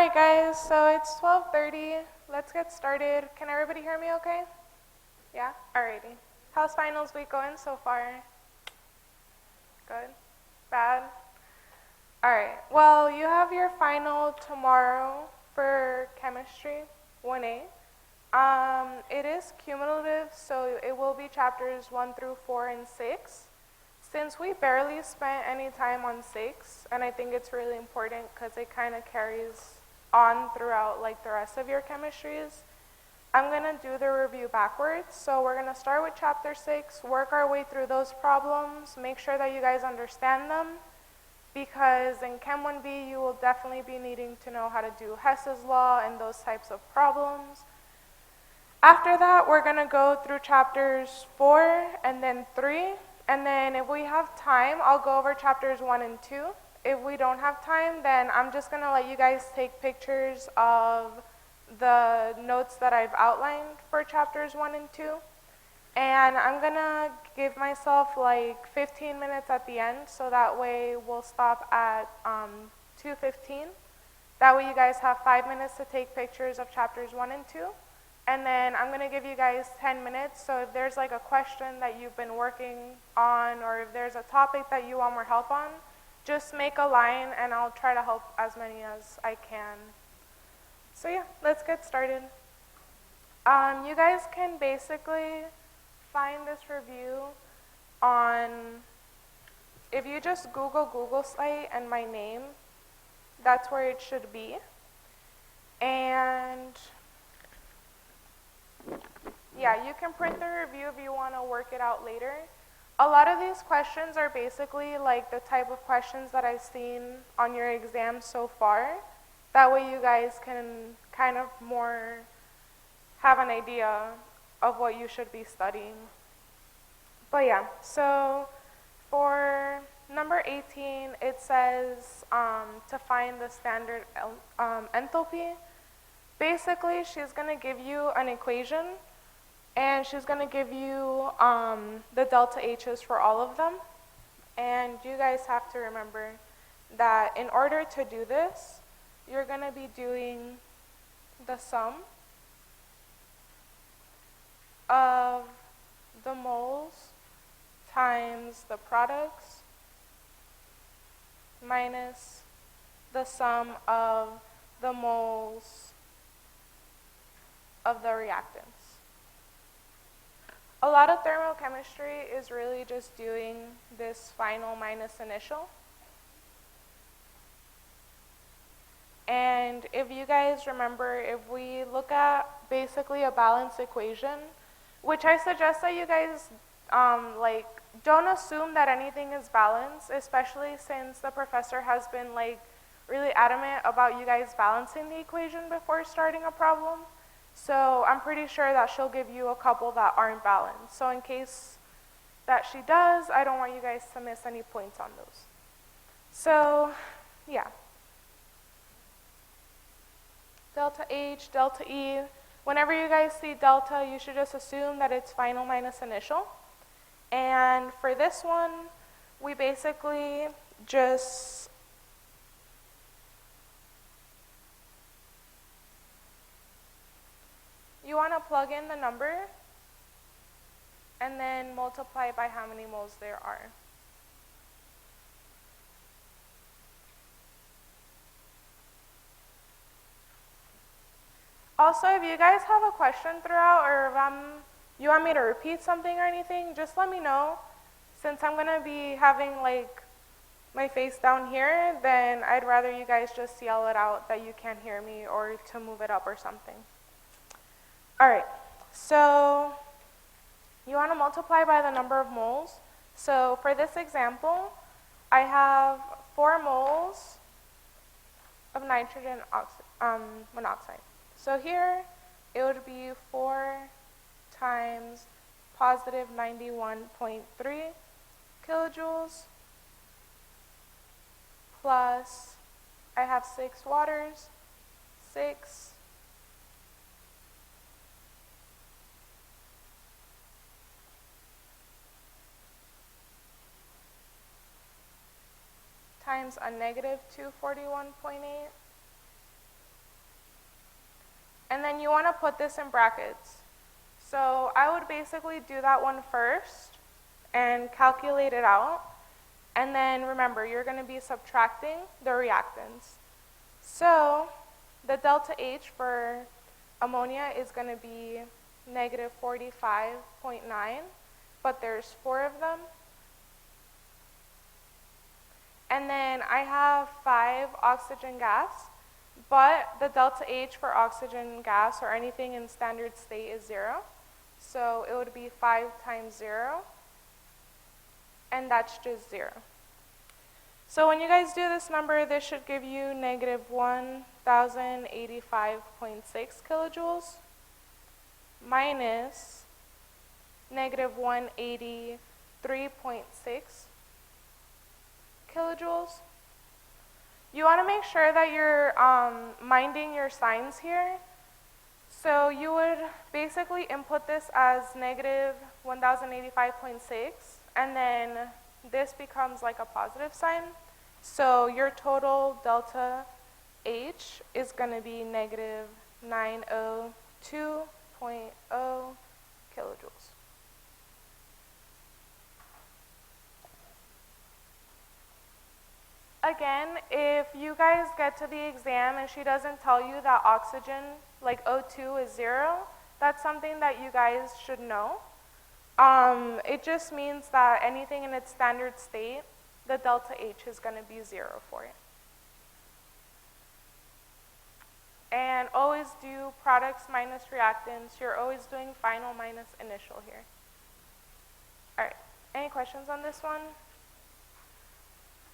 Alright guys, so it's 12:30. Let's get started. Can everybody hear me okay? Yeah? Alrighty. How's finals week going so far? Good? Bad? Alright. Well, you have your final tomorrow for chemistry, 1A. It is cumulative, so it will be chapters 1 through 4 and 6. Since we barely spent any time on 6, and I think it's really important because it kind of carries on throughout like the rest of your chemistries, I'm going to do the review backwards. So we're going to start with chapter 6, work our way through those problems, make sure that you guys understand them, because in Chem 1B you will definitely be needing to know how to do Hess's law and those types of problems. After that, we're going to go through chapters 4 and then 3. And then if we have time, I'll go over chapters 1 and 2. If we don't have time, then I'm just going to let you guys take pictures of the notes that I've outlined for chapters 1 and 2. And I'm going to give myself like 15 minutes at the end, so that way we'll stop at 2:15. That way you guys have 5 minutes to take pictures of chapters 1 and 2. And then I'm going to give you guys 10 minutes, so if there's like a question that you've been working on, or if there's a topic that you want more help on, just make a line and I'll try to help as many as I can. So yeah, let's get started. You guys can basically find this review on, if you just Google site and my name, that's where it should be. And yeah, you can print the review if you want to work it out later. A lot of these questions are basically like the type of questions that I've seen on your exam so far. That way you guys can kind of more have an idea of what you should be studying. But yeah, so for number 18, it says to find the standard enthalpy. Basically, she's going to give you an equation, and she's going to give you the delta H's for all of them. And you guys have to remember that in order to do this, you're going to be doing the sum of the moles times the products minus the sum of the moles of the reactants. A lot of thermochemistry is really just doing this final minus initial. And if you guys remember, if we look at basically a balanced equation, which I suggest that you guys don't assume that anything is balanced, especially since the professor has been really adamant about you guys balancing the equation before starting a problem. So I'm pretty sure that she'll give you a couple that aren't balanced. So in case that she does, I don't want you guys to miss any points on those. So yeah. Delta H, delta E. Whenever you guys see delta, you should just assume that it's final minus initial. And for this one, we basically just you want to plug in the number and then multiply by how many moles there are. Also, if you guys have a question throughout, or if you want me to repeat something or anything, just let me know. Since I'm going to be having my face down here, then I'd rather you guys just yell it out that you can't hear me or to move it up or something. Alright, so you want to multiply by the number of moles. So for this example, I have 4 moles of nitrogen monoxide. So here, it would be 4 times positive 91.3 kilojoules plus, I have 6 waters, 6 times a negative 241.8 And then you want to put this in brackets. So I would basically do that one first and calculate it out. And then remember, you're going to be subtracting the reactants. So the delta H for ammonia is going to be negative 45.9, but there's 4 of them. And then I have 5 oxygen gas, but the delta H for oxygen gas or anything in standard state is 0. So it would be 5 times 0, and that's just 0. So when you guys do this number, this should give you negative 1,085.6 kilojoules minus negative 183.6 kilojoules. You want to make sure that you're minding your signs here. So you would basically input this as negative 1,085.6, and then this becomes like a positive sign. So your total delta H is going to be negative 902.0 kilojoules. Again, if you guys get to the exam and she doesn't tell you that oxygen, like O2, is 0, that's something that you guys should know. It just means that anything in its standard state, the delta H is going to be 0 for it. And always do products minus reactants. You're always doing final minus initial here. All right, any questions on this one?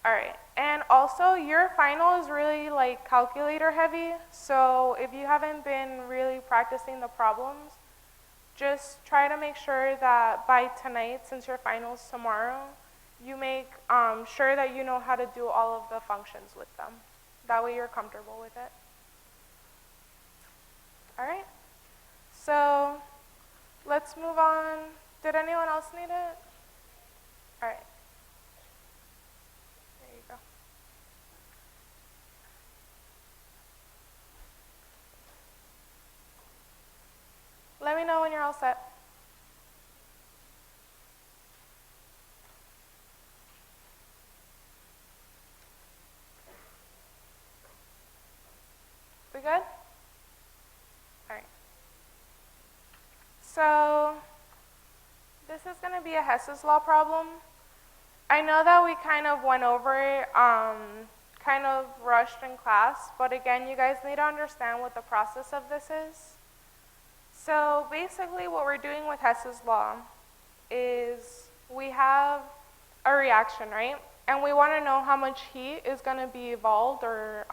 All right, and also your final is really like calculator heavy, so if you haven't been really practicing the problems, just try to make sure that by tonight, since your final's tomorrow, you make sure that you know how to do all of the functions with them. That way you're comfortable with it. All right, so let's move on. Did anyone else need it? All right. There you go. Let me know when you're all set. We good? All right. So this is going to be a Hess's law problem. I know that we kind of went over it, kind of rushed in class, but again, you guys need to understand what the process of this is. So basically what we're doing with Hess's law is we have a reaction, right? And we want to know how much heat is going to be evolved or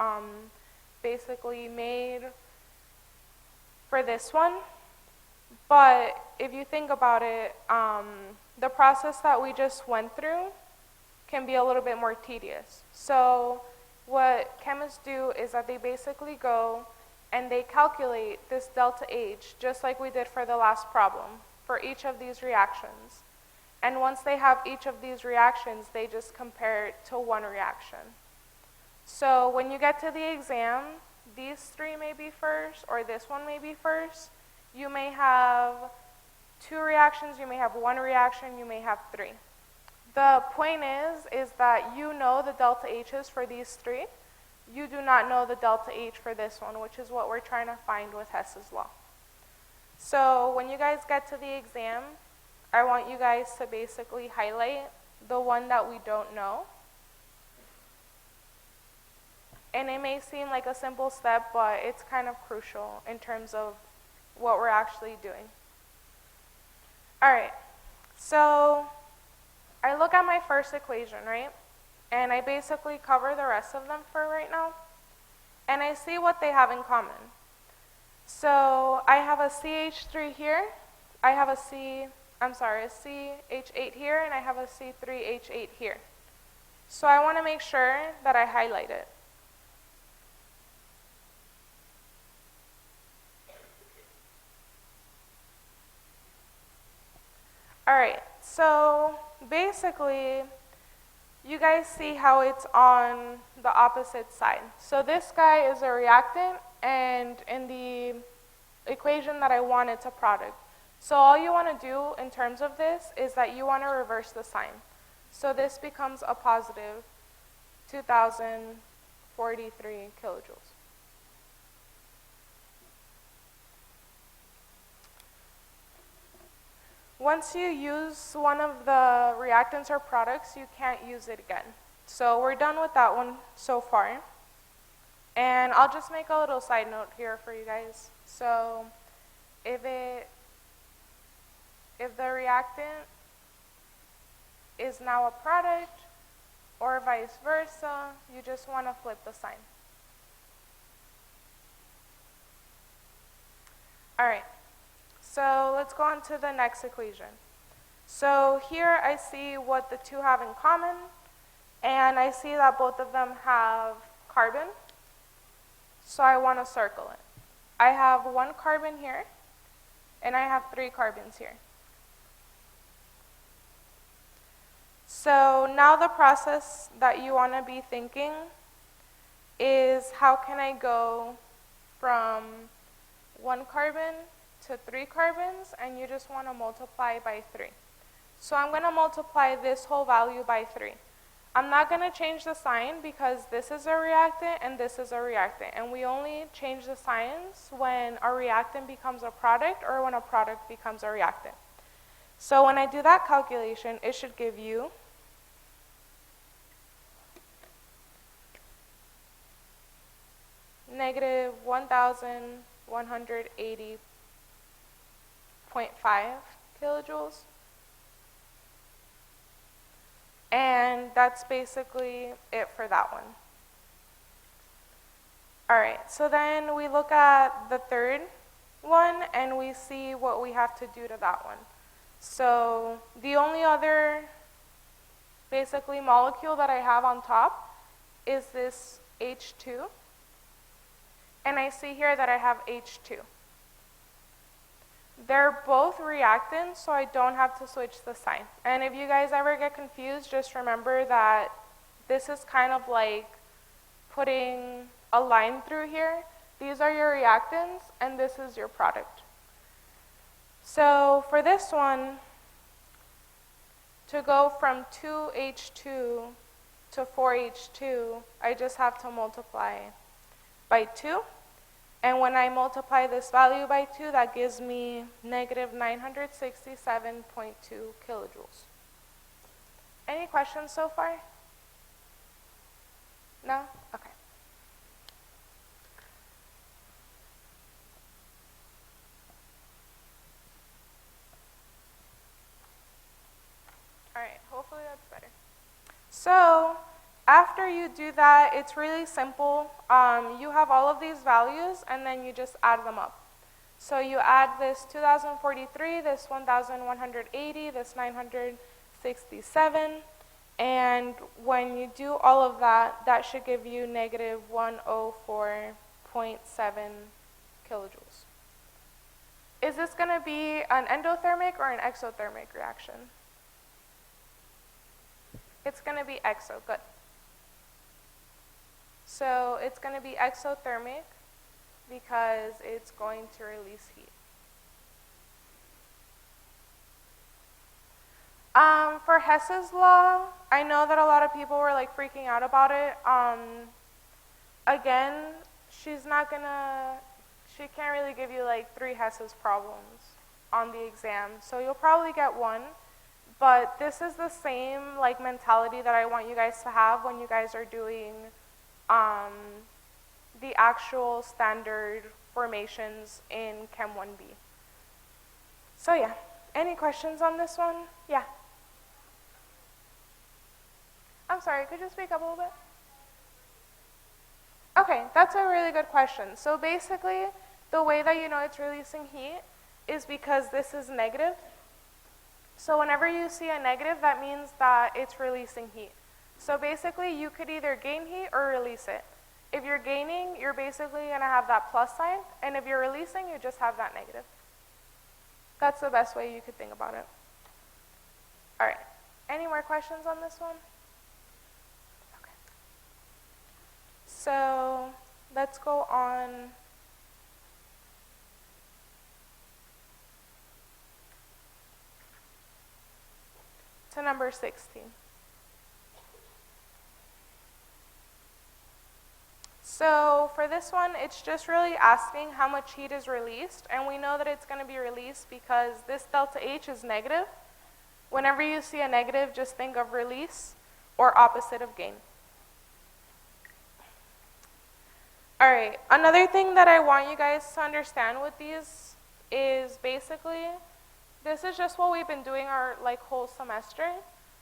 basically made for this one. But if you think about it, the process that we just went through can be a little bit more tedious. So what chemists do is that they basically go and they calculate this delta H just like we did for the last problem for each of these reactions. And once they have each of these reactions, they just compare it to one reaction. So when you get to the exam, these 3 may be first or this one may be first. You may have 2 reactions, you may have 1 reaction, you may have 3. The point is that you know the delta H's for these 3. You do not know the delta H for this one, which is what we're trying to find with Hess's law. So when you guys get to the exam, I want you guys to basically highlight the one that we don't know. And it may seem like a simple step, but it's kind of crucial in terms of what we're actually doing. All right, so I look at my first equation, right? And I basically cover the rest of them for right now. And I see what they have in common. So I have a CH3 here, I have a CH8 here, and I have a C3H8 here. So I want to make sure that I highlight it. All right, so basically, you guys see how it's on the opposite side. So this guy is a reactant, and in the equation that I want, it's a product. So all you want to do in terms of this is that you want to reverse the sign. So this becomes a positive 2,043 kilojoules. Once you use one of the reactants or products, you can't use it again. So we're done with that one so far. And I'll just make a little side note here for you guys. So if the reactant is now a product or vice versa, you just want to flip the sign. All right. So let's go on to the next equation. So here I see what the two have in common, and I see that both of them have carbon, so I want to circle it. I have 1 carbon here, and I have 3 carbons here. So now the process that you want to be thinking is, how can I go from 1 carbon to 3 carbons, and you just want to multiply by 3. So I'm going to multiply this whole value by 3. I'm not going to change the sign because this is a reactant and this is a reactant, and we only change the signs when a reactant becomes a product or when a product becomes a reactant. So when I do that calculation, it should give you negative 1,180.5 kilojoules. And that's basically it for that one. All right, so then we look at the third one and we see what we have to do to that one. So the only other basically molecule that I have on top is this H2. And I see here that I have H2. They're both reactants, so I don't have to switch the sign. And if you guys ever get confused, just remember that this is kind of like putting a line through here. These are your reactants, and this is your product. So for this one, to go from 2H2 to 4H2, I just have to multiply by 2. And when I multiply this value by 2, that gives me negative 967.2 kilojoules. Any questions so far? No? Okay. All right, hopefully that's better. So after you do that, it's really simple. You have all of these values, and then you just add them up. So you add this 2,043, this 1,180, this 967, and when you do all of that, that should give you negative 104.7 kilojoules. Is this going to be an endothermic or an exothermic reaction? It's going to be exo, good. So it's going to be exothermic because it's going to release heat. For Hess's law, I know that a lot of people were like freaking out about it. Again, she can't really give you like 3 Hess's problems on the exam, so you'll probably get 1. But this is the same like mentality that I want you guys to have when you guys are doing the actual standard formations in Chem 1B. So yeah, any questions on this one? Yeah. I'm sorry, could you speak up a little bit? Okay, that's a really good question. So basically, the way that you know it's releasing heat is because this is negative. So whenever you see a negative, that means that it's releasing heat. So basically, you could either gain heat or release it. If you're gaining, you're basically going to have that plus sign, and if you're releasing, you just have that negative. That's the best way you could think about it. All right, any more questions on this one? Okay. So let's go on to number 16. So for this one, it's just really asking how much heat is released, and we know that it's going to be released because this delta H is negative. Whenever you see a negative, just think of release or opposite of gain. All right, another thing that I want you guys to understand with these is basically, this is just what we've been doing our whole semester.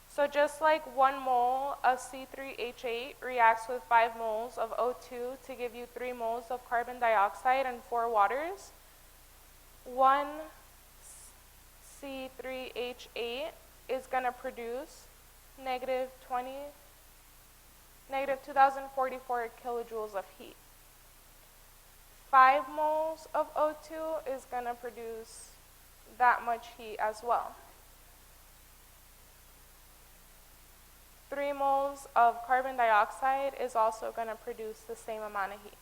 So just like 1 mole of C3H8 reacts with 5 moles of O2 to give you 3 moles of carbon dioxide and 4 waters, 1 C3H8 is going to produce negative 2044 kilojoules of heat. 5 moles of O2 is going to produce that much heat as well. 3 moles of carbon dioxide is also going to produce the same amount of heat.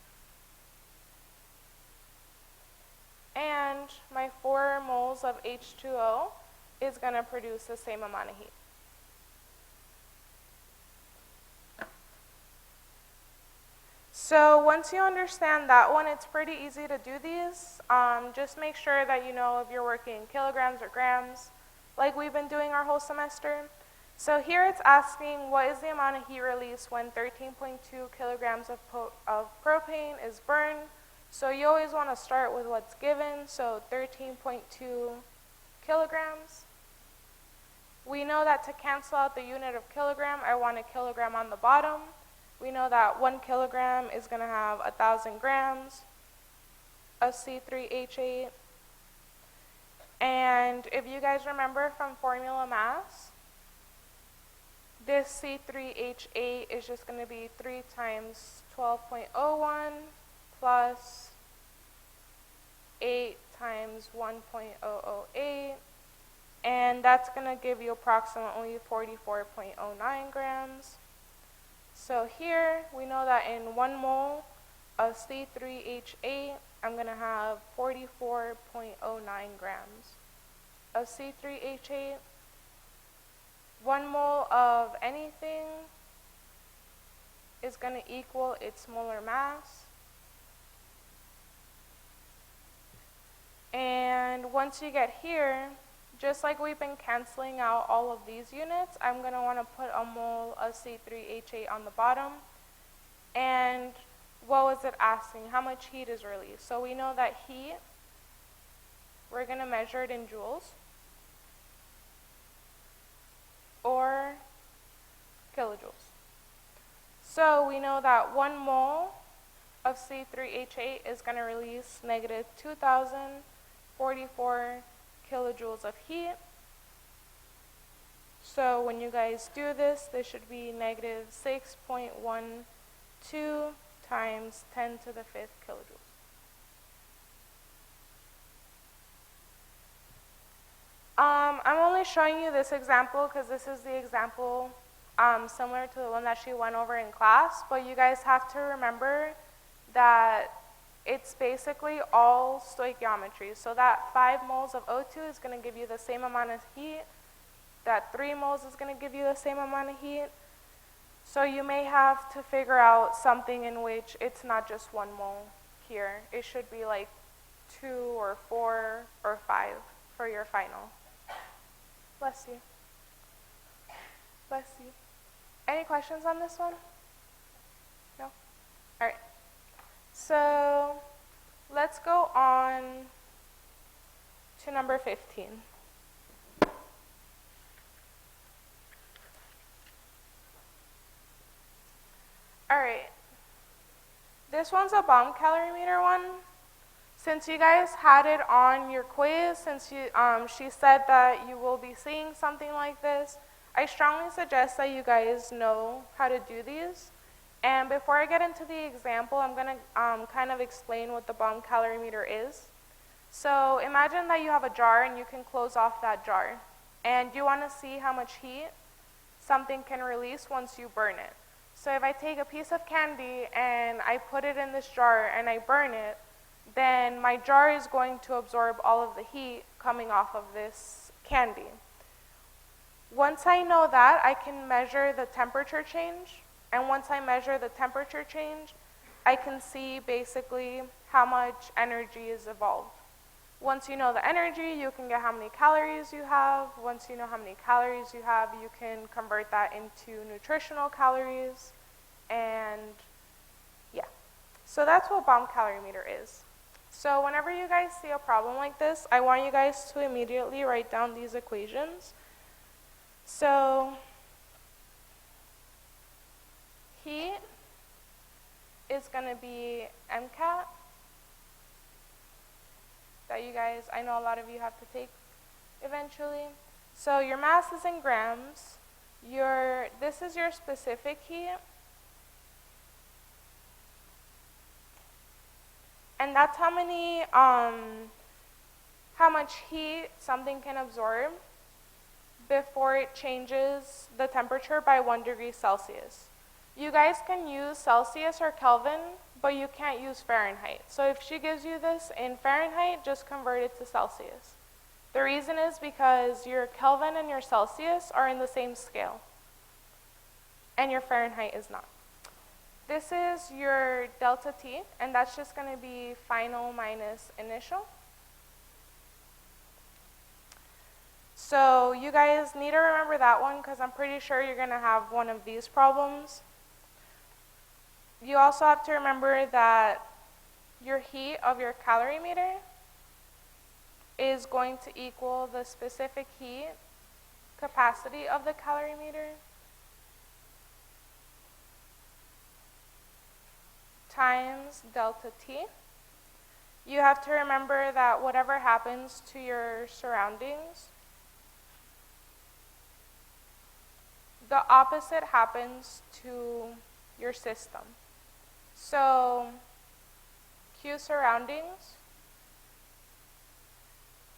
And my 4 moles of H2O is going to produce the same amount of heat. So once you understand that one, it's pretty easy to do these. Just make sure that you know if you're working in kilograms or grams, like we've been doing our whole semester. So here it's asking what is the amount of heat released when 13.2 kilograms of propane is burned. So you always want to start with what's given, so 13.2 kilograms. We know that to cancel out the unit of kilogram, I want a kilogram on the bottom. We know that 1 kilogram is going to have 1,000 grams of C3H8. And if you guys remember from formula mass, this C3H8 is just going to be 3 times 12.01 plus 8 times 1.008, and that's going to give you approximately 44.09 grams. So here we know that in 1 mole of C3H8, I'm going to have 44.09 grams of C3H8. 1 mole of anything is going to equal its molar mass. And once you get here, just like we've been canceling out all of these units, I'm going to want to put a mole of C3H8 on the bottom. And what was it asking? How much heat is released? So we know that heat, we're going to measure it in joules or kilojoules. So we know that 1 mole of C3H8 is going to release negative 2,044 kilojoules of heat. So when you guys do this, this should be negative 6.12 times 10 to the 5th kilojoules. I'm only showing you this example because this is the example similar to the one that she went over in class, but you guys have to remember that it's basically all stoichiometry. So that 5 moles of O2 is going to give you the same amount of heat. That 3 moles is going to give you the same amount of heat. So you may have to figure out something in which it's not just 1 mole here. It should be like 2 or 4 or 5 for your final. Bless you. Bless you. Any questions on this one? No? All right. So let's go on to number 15. All right. This one's a bomb calorimeter one. Since you guys had it on your quiz, since she said that you will be seeing something like this, I strongly suggest that you guys know how to do these. And before I get into the example, I'm going to kind of explain what the bomb calorimeter is. So imagine that you have a jar and you can close off that jar. And you want to see how much heat something can release once you burn it. So if I take a piece of candy and I put it in this jar and I burn it, then my jar is going to absorb all of the heat coming off of this candy. Once I know that, I can measure the temperature change. And once I measure the temperature change, I can see basically how much energy is evolved. Once you know the energy, you can get how many calories you have. Once you know how many calories you have, you can convert that into nutritional calories. And yeah, so that's what bomb calorimeter is. So whenever you guys see a problem like this, I want you guys to immediately write down these equations. So heat is going to be MCAT, that you guys, I know a lot of you have to take eventually. So your mass is in grams. This is your specific heat. And that's how much heat something can absorb before it changes the temperature by 1 degree Celsius. You guys can use Celsius or Kelvin, but you can't use Fahrenheit. So if she gives you this in Fahrenheit, just convert it to Celsius. The reason is because your Kelvin and your Celsius are in the same scale, and your Fahrenheit is not. This is your delta T, and that's just going to be final minus initial. So you guys need to remember that one because I'm pretty sure you're going to have one of these problems. You also have to remember that your heat of your calorimeter is going to equal the specific heat capacity of the calorimeter times delta T. You have to remember that whatever happens to your surroundings, the opposite happens to your system. So Q surroundings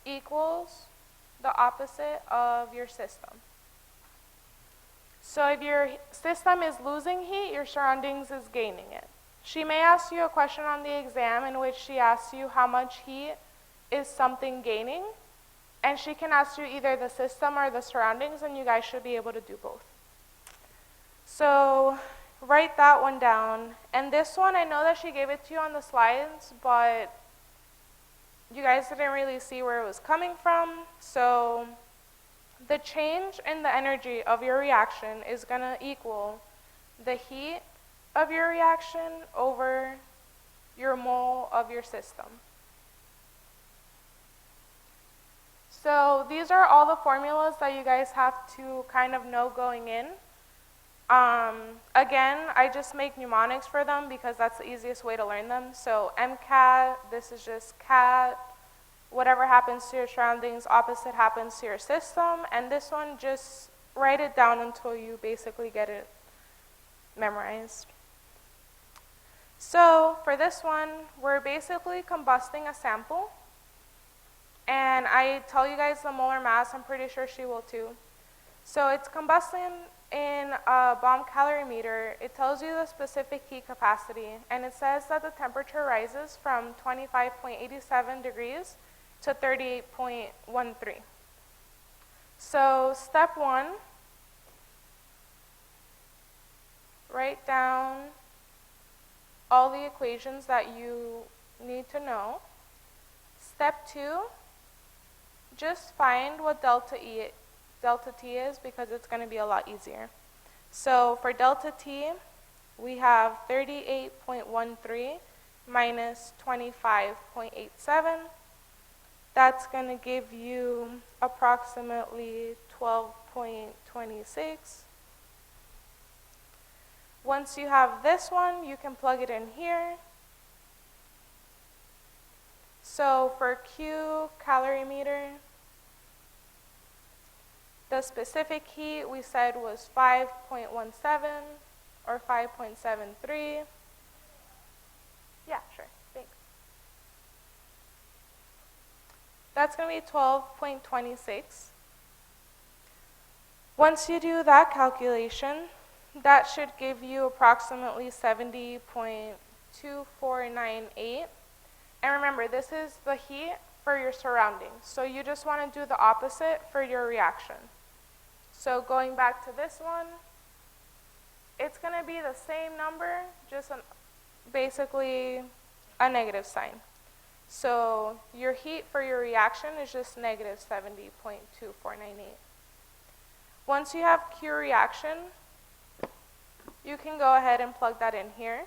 equals the opposite of your system. So if your system is losing heat, your surroundings is gaining it. She may ask you a question on the exam in which she asks you how much heat is something gaining, and she can ask you either the system or the surroundings, and you guys should be able to do both. So write that one down. And this one, I know that she gave it to you on the slides, but you guys didn't really see where it was coming from. So the change in the energy of your reaction is going to equal the heat of your reaction over your mole of your system. So these are all the formulas that you guys have to kind of know going in. Again, I just make mnemonics for them because that's the easiest way to learn them. So MCAT, this is just CAT. Whatever happens to your surroundings, opposite happens to your system. And this one, just write it down until you basically get it memorized. So for this one, we're basically combusting a sample. And I tell you guys the molar mass, I'm pretty sure she will too. So it's combusting in a bomb calorimeter. It tells you the specific heat capacity, and it says that the temperature rises from 25.87 degrees to 38.13. So step one, write down all the equations that you need to know. Step two, just find what delta T is because it's going to be a lot easier. So for delta T, we have 38.13 minus 25.87. That's going to give you approximately 12.26. Once you have this one, you can plug it in here. So for Q calorimeter, the specific heat we said was 5.17 or 5.73. Yeah, sure, thanks. That's going to be 12.26. Once you do that calculation, that should give you approximately 70.2498. And remember, this is the heat for your surroundings. So you just want to do the opposite for your reaction. So going back to this one, it's going to be the same number, just basically a negative sign. So your heat for your reaction is just negative 70.2498. Once you have Q reaction, you can go ahead and plug that in here.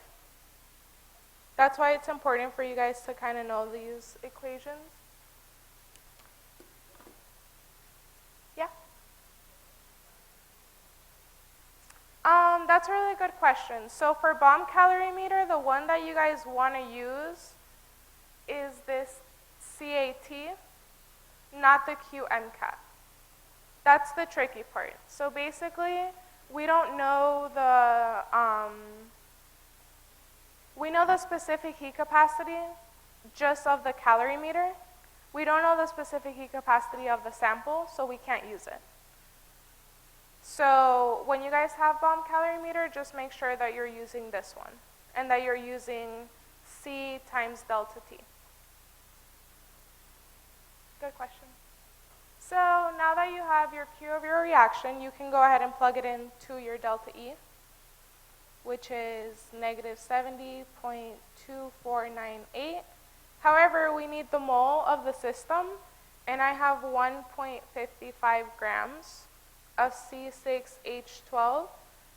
That's why it's important for you guys to kind of know these equations. Yeah? That's a really good question. So for bomb calorimeter, the one that you guys want to use is this CAT, not the QMCAT. That's the tricky part. So basically, we don't know we know the specific heat capacity just of the calorimeter. We don't know the specific heat capacity of the sample, so we can't use it. So when you guys have bomb calorimeter, just make sure that you're using this one and that you're using C times delta T. Good question. So now that you have your Q of your reaction, you can go ahead and plug it into your delta E, which is negative 70.2498. However, we need the mole of the system, and I have 1.55 grams of C6H12,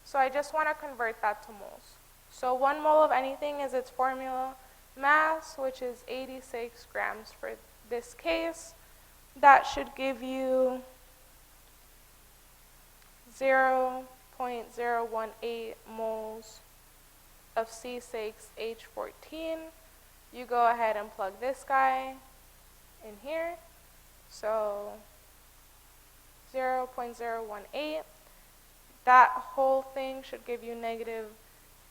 so I just want to convert that to moles. So 1 mole of anything is its formula mass, which is 86 grams for this case. That should give you 0.018 moles of C6H14. You go ahead and plug this guy in here. So 0.018. That whole thing should give you negative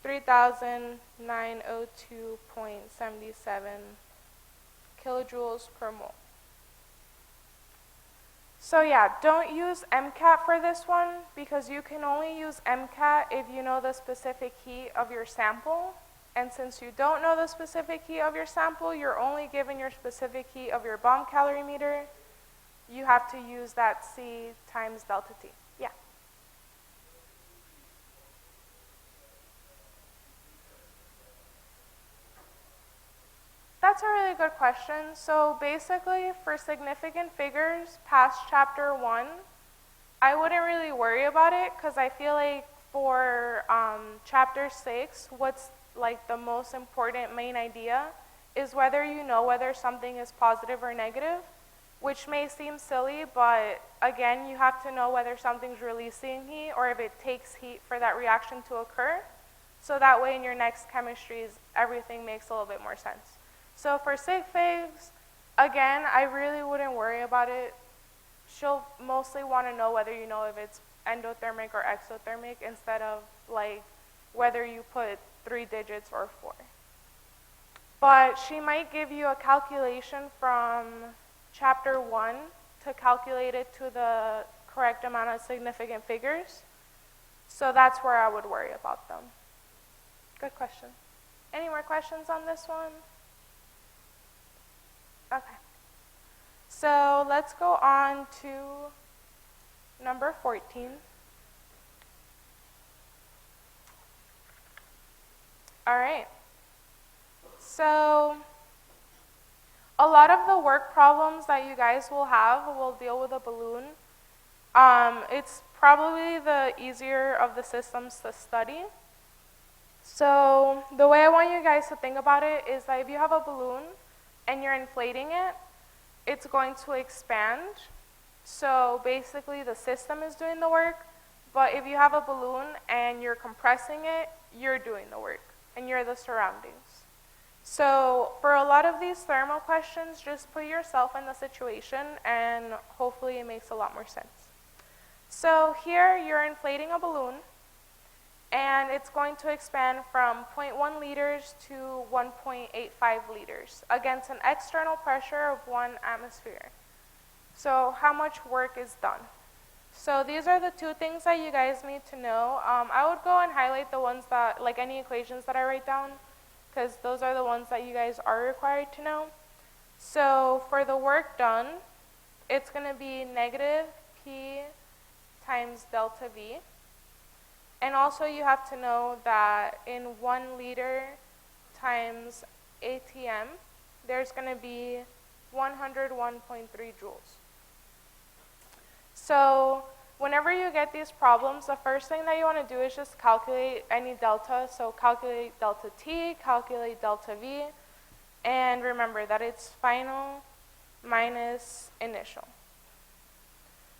3,902.77 kilojoules per mole. So yeah, don't use MCAT for this one because you can only use MCAT if you know the specific heat of your sample. And since you don't know the specific heat of your sample, you're only given your specific heat of your bomb calorimeter. You have to use that C times delta T. Yeah. That's a really good question. So basically, for significant figures past chapter 1, I wouldn't really worry about it because I feel like for chapter 6, what's like the most important main idea is whether you know whether something is positive or negative, which may seem silly, but again, you have to know whether something's releasing heat or if it takes heat for that reaction to occur. So that way in your next chemistries, everything makes a little bit more sense. So for sig figs, again, I really wouldn't worry about it. She'll mostly want to know whether you know if it's endothermic or exothermic instead of like whether you put 3 digits or 4. But she might give you a calculation from chapter 1 to calculate it to the correct amount of significant figures. So that's where I would worry about them. Good question. Any more questions on this one? Okay. So let's go on to number 14. All right. So a lot of the work problems that you guys will have will deal with a balloon. It's probably the easier of the systems to study. So the way I want you guys to think about it is that if you have a balloon and you're inflating it, it's going to expand. So basically the system is doing the work, but if you have a balloon and you're compressing it, you're doing the work and you're the surroundings. So for a lot of these thermal questions, just put yourself in the situation and hopefully it makes a lot more sense. So here you're inflating a balloon and it's going to expand from 0.1 liters to 1.85 liters against an external pressure of 1 atmosphere. So how much work is done? So these are the 2 things that you guys need to know. I would go and highlight the ones that, like any equations that I write down, because those are the ones that you guys are required to know. So for the work done, it's going to be negative P times delta V. And also you have to know that in 1 liter times ATM, there's going to be 101.3 joules. So whenever you get these problems, the first thing that you want to do is just calculate any delta. So calculate delta T, calculate delta V, and remember that it's final minus initial.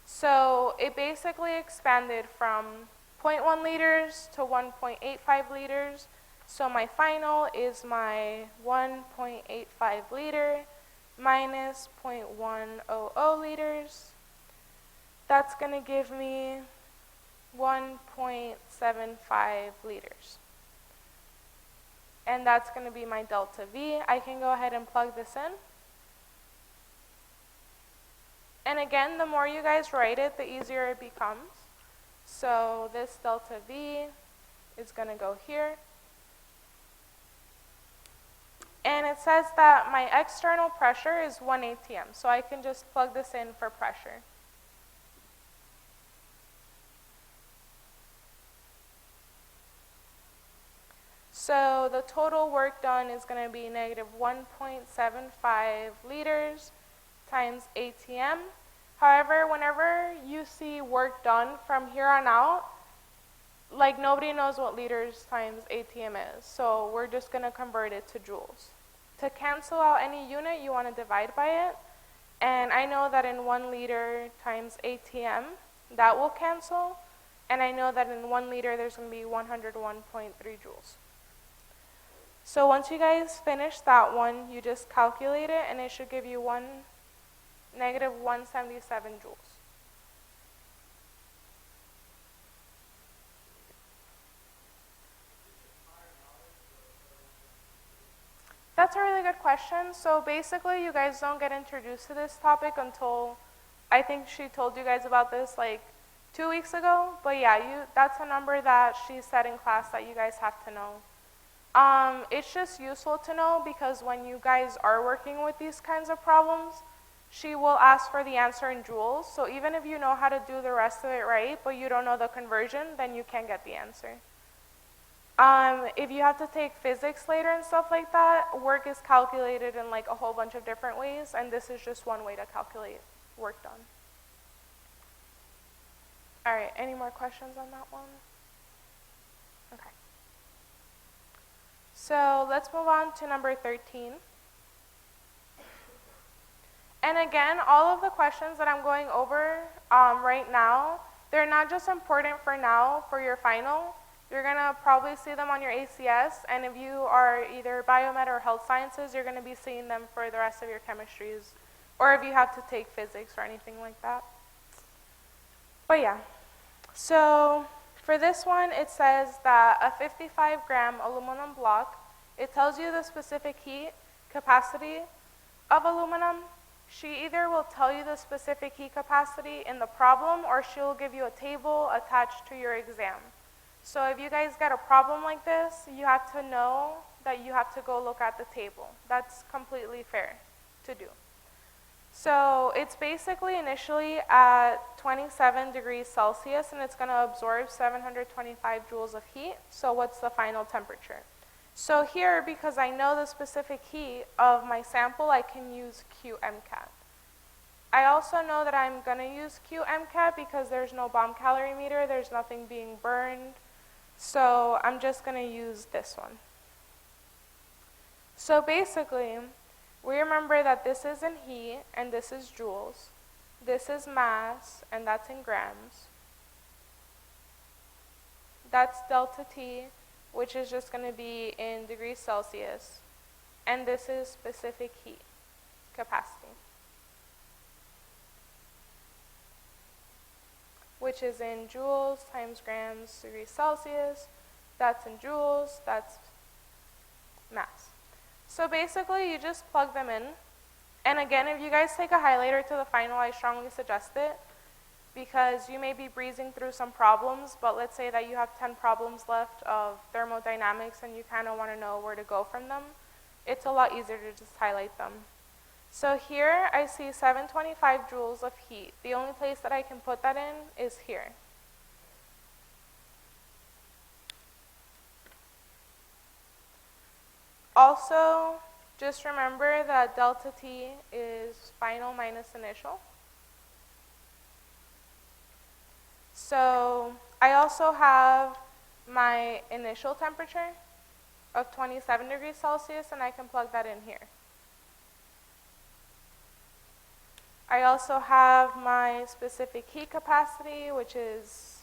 So it basically expanded from 0.1 liters to 1.85 liters. So my final is my 1.85 liter minus 0.100 liters. That's going to give me 1.75 liters. And that's going to be my delta V. I can go ahead and plug this in. And again, the more you guys write it, the easier it becomes. So this delta V is going to go here. And it says that my external pressure is 1 atm. So I can just plug this in for pressure. So the total work done is going to be negative 1.75 liters times ATM. However, whenever you see work done from here on out, like nobody knows what liters times ATM is. So we're just going to convert it to joules. To cancel out any unit, you want to divide by it. And I know that in 1 liter times ATM, that will cancel. And I know that in 1 liter, there's going to be 101.3 joules. So once you guys finish that one, you just calculate it, and it should give you negative 177 joules. That's a really good question. So basically, you guys don't get introduced to this topic until, I think she told you guys about this like 2 weeks ago. But yeah, that's a number that she said in class that you guys have to know. It's just useful to know because when you guys are working with these kinds of problems, she will ask for the answer in joules. So even if you know how to do the rest of it right, but you don't know the conversion, then you can't get the answer. If you have to take physics later and stuff like that, work is calculated in like a whole bunch of different ways, and this is just one way to calculate work done. All right, any more questions on that one? Okay. So let's move on to number 13. And again, all of the questions that I'm going over right now, they're not just important for now for your final. You're going to probably see them on your ACS, and if you are either biomed or health sciences, you're going to be seeing them for the rest of your chemistries, or if you have to take physics or anything like that. But yeah, so for this one, it says that a 55-gram aluminum block, it tells you the specific heat capacity of aluminum. She either will tell you the specific heat capacity in the problem, or she'll give you a table attached to your exam. So if you guys get a problem like this, you have to know that you have to go look at the table. That's completely fair to do. So it's basically initially at 27 degrees Celsius, and it's going to absorb 725 joules of heat. So what's the final temperature? So here, because I know the specific heat of my sample, I can use QMCAT. I also know that I'm going to use QMCAT because there's no bomb calorimeter, there's nothing being burned. So I'm just going to use this one. So basically, we remember that this is in heat and this is joules. This is mass and that's in grams. That's delta T, which is just going to be in degrees Celsius. And this is specific heat capacity, which is in joules times grams degrees Celsius. That's in joules, that's mass. So basically, you just plug them in. And again, if you guys take a highlighter to the final, I strongly suggest it, because you may be breezing through some problems, but let's say that you have 10 problems left of thermodynamics and you kind of want to know where to go from them. It's a lot easier to just highlight them. So here I see 725 joules of heat. The only place that I can put that in is here. Also, just remember that delta T is final minus initial. So I also have my initial temperature of 27 degrees Celsius, and I can plug that in here. I also have my specific heat capacity, which is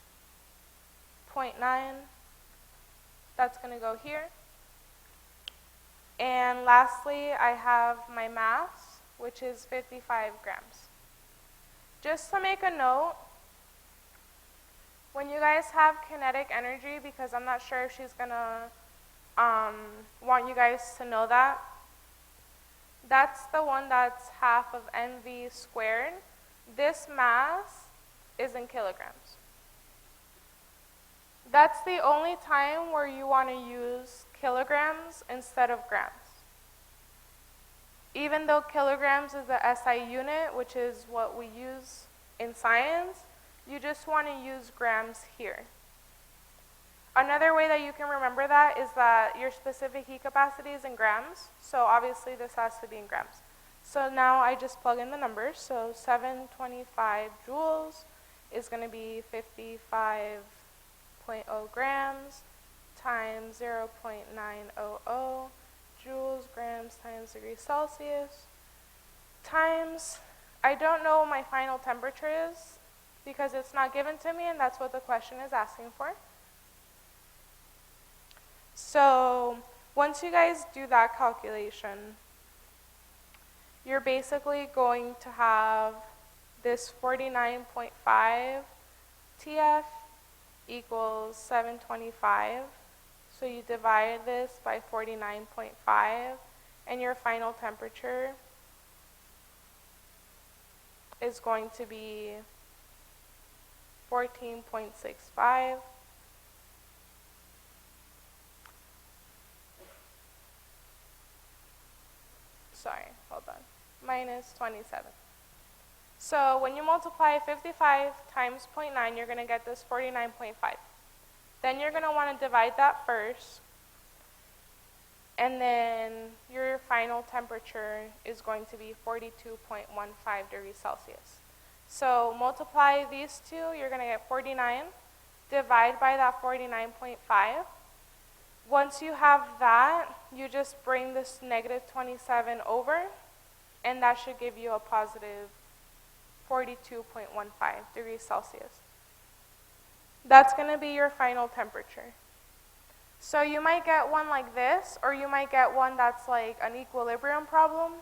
0.9. That's going to go here. And lastly, I have my mass, which is 55 grams. Just to make a note, when you guys have kinetic energy, because I'm not sure if she's going to want you guys to know that, that's the one that's half of mv squared. This mass is in kilograms. That's the only time where you want to use kilograms instead of grams. Even though kilograms is the SI unit, which is what we use in science, you just want to use grams here. Another way that you can remember that is that your specific heat capacity is in grams, so obviously this has to be in grams. So now I just plug in the numbers, so 725 joules is going to be 55.0 grams times 0.900 joules grams times degrees Celsius times, I don't know what my final temperature is because it's not given to me and that's what the question is asking for. So once you guys do that calculation, you're basically going to have this 49.5 TF equals 725. So you divide this by 49.5 and your final temperature is going to be 14.65. Sorry, hold on. Minus 27. So when you multiply 55 times 0.9, you're going to get this 49.5. Then you're going to want to divide that first. And then your final temperature is going to be 42.15 degrees Celsius. So multiply these two, you're going to get 49. Divide by that 49.5. Once you have that, you just bring this negative 27 over, and that should give you a positive 42.15 degrees Celsius. That's going to be your final temperature. So you might get one like this, or you might get one that's like an equilibrium problem.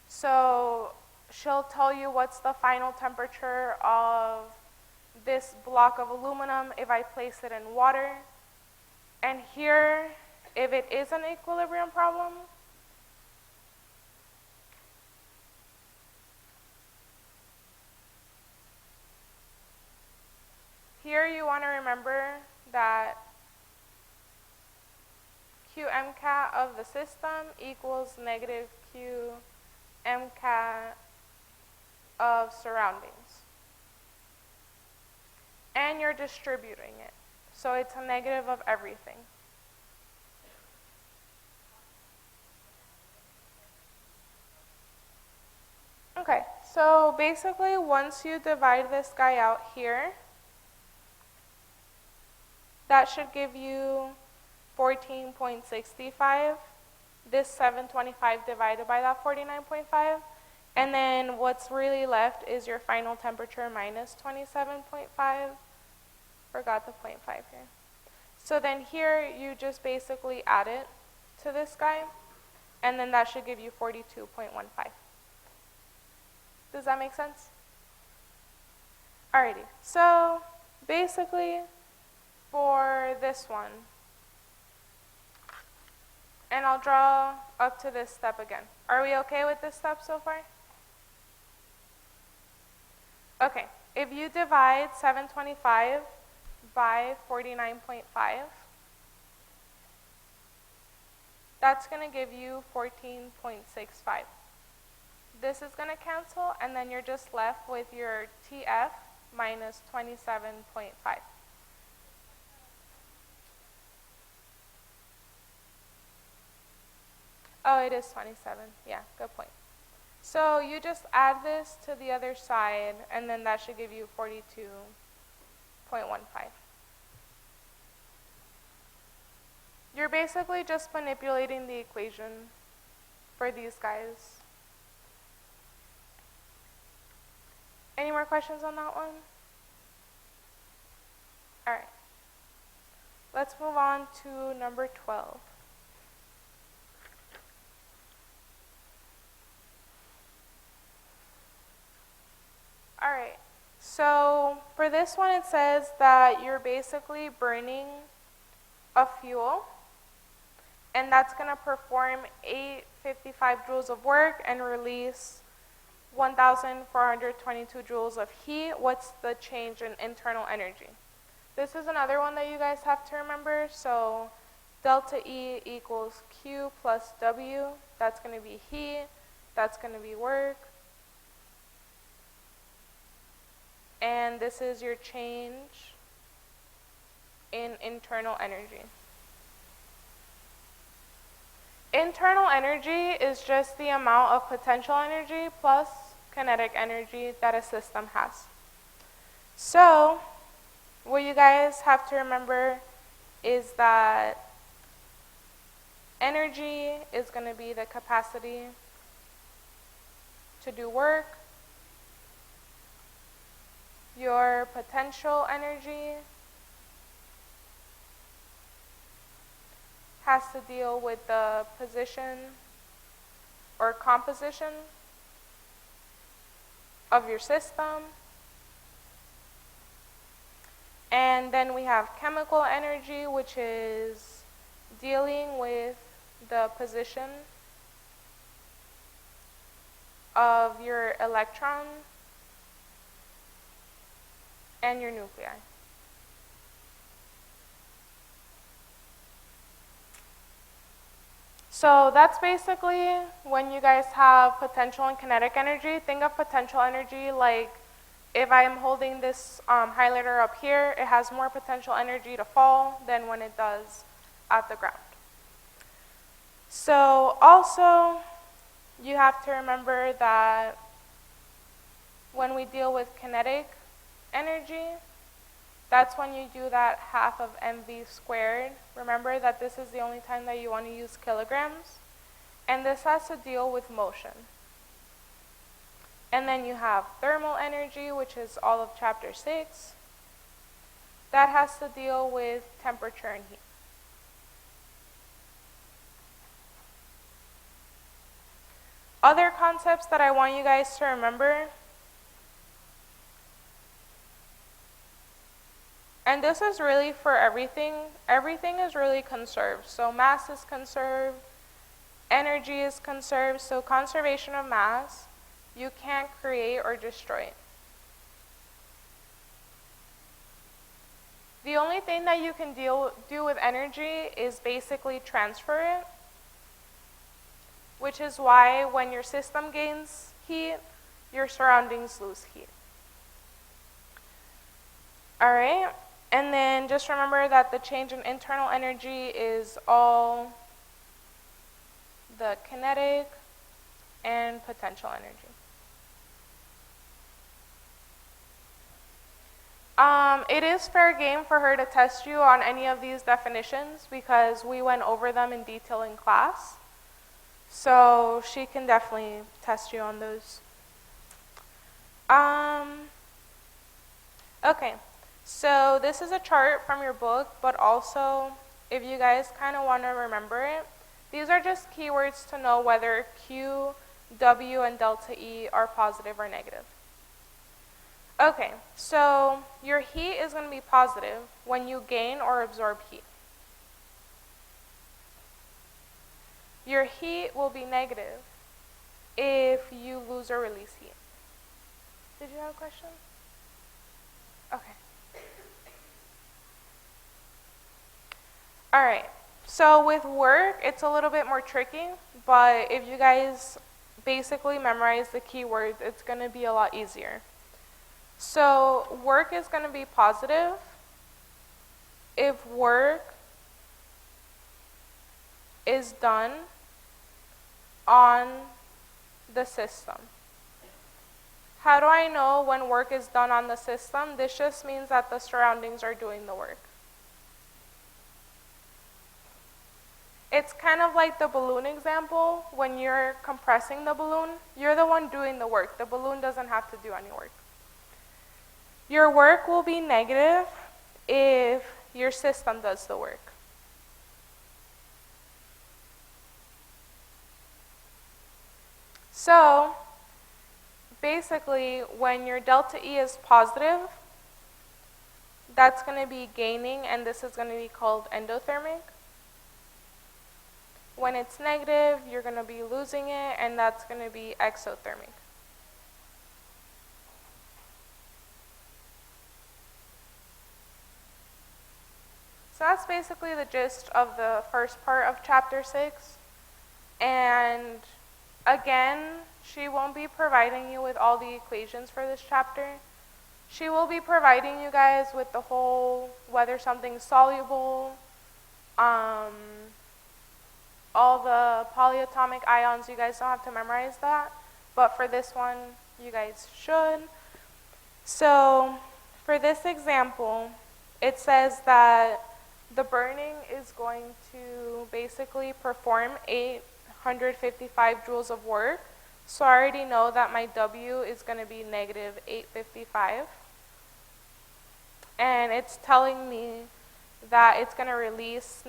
So she'll tell you what's the final temperature of this block of aluminum if I place it in water. And here, if it is an equilibrium problem, here you want to remember that Q MCAT of the system equals negative Q MCAT of surroundings. And you're distributing it. So it's a negative of everything. Okay, so basically once you divide this guy out here, that should give you 14.65. This 725 divided by that 49.5. And then what's really left is your final temperature minus 27.5. Forgot the 0.5 here. So then here you just basically add it to this guy, and then that should give you 42.15. Does that make sense? Alrighty, so basically for this one, and I'll draw up to this step again. Are we okay with this step so far? Okay, if you divide 725 by 49.5, that's going to give you 14.65. This is going to cancel, and then you're just left with your TF minus 27.5. Oh, it is 27. Yeah, good point. So you just add this to the other side, and then that should give you 42.15. You're basically just manipulating the equation for these guys. Any more questions on that one? All right. Let's move on to number 12. All right. So for this one, it says that you're basically burning a fuel, and that's going to perform 855 joules of work and release 1,422 joules of heat. What's the change in internal energy? This is another one that you guys have to remember. So delta E equals Q plus W. That's going to be heat. That's going to be work. And this is your change in internal energy. Internal energy is just the amount of potential energy plus kinetic energy that a system has. So what you guys have to remember is that energy is going to be the capacity to do work. Your potential energy has to deal with the position or composition of your system. And then we have chemical energy, which is dealing with the position of your electron and your nuclei. So that's basically when you guys have potential and kinetic energy. Think of potential energy like if I'm holding this highlighter up here, it has more potential energy to fall than when it does at the ground. So also, you have to remember that when we deal with kinetic energy, that's when you do that half of mv squared. Remember that this is the only time that you want to use kilograms. And this has to deal with motion. And then you have thermal energy, which is all of chapter 6. That has to deal with temperature and heat. Other concepts that I want you guys to remember, and this is really for everything. Everything is really conserved. So mass is conserved, energy is conserved. So conservation of mass, you can't create or destroy it. The only thing that you can do with energy is basically transfer it, which is why when your system gains heat, your surroundings lose heat. All right? And then just remember that the change in internal energy is all the kinetic and potential energy. It is fair game for her to test you on any of these definitions because we went over them in detail in class. So she can definitely test you on those. Okay. So this is a chart from your book, but also if you guys kind of want to remember it, these are just keywords to know whether Q, W, and delta E are positive or negative. Okay, so your heat is going to be positive when you gain or absorb heat. Your heat will be negative if you lose or release heat. Did you have a question? Okay. All right, so with work, it's a little bit more tricky, but if you guys basically memorize the keywords, it's going to be a lot easier. So work is going to be positive if work is done on the system. How do I know when work is done on the system? This just means that the surroundings are doing the work. It's kind of like the balloon example. When you're compressing the balloon, you're the one doing the work. The balloon doesn't have to do any work. Your work will be negative if your system does the work. So basically, when your delta E is positive, that's going to be gaining, and this is going to be called endothermic. When it's negative, you're going to be losing it, and that's going to be exothermic. So that's basically the gist of the first part of chapter 6. And again, she won't be providing you with all the equations for this chapter. She will be providing you guys with the whole, whether something's soluble, all the polyatomic ions. You guys don't have to memorize that, but for this one, you guys should. So for this example, it says that the burning is going to basically perform 855 joules of work. So I already know that my W is going to be negative 855. And it's telling me that it's going to release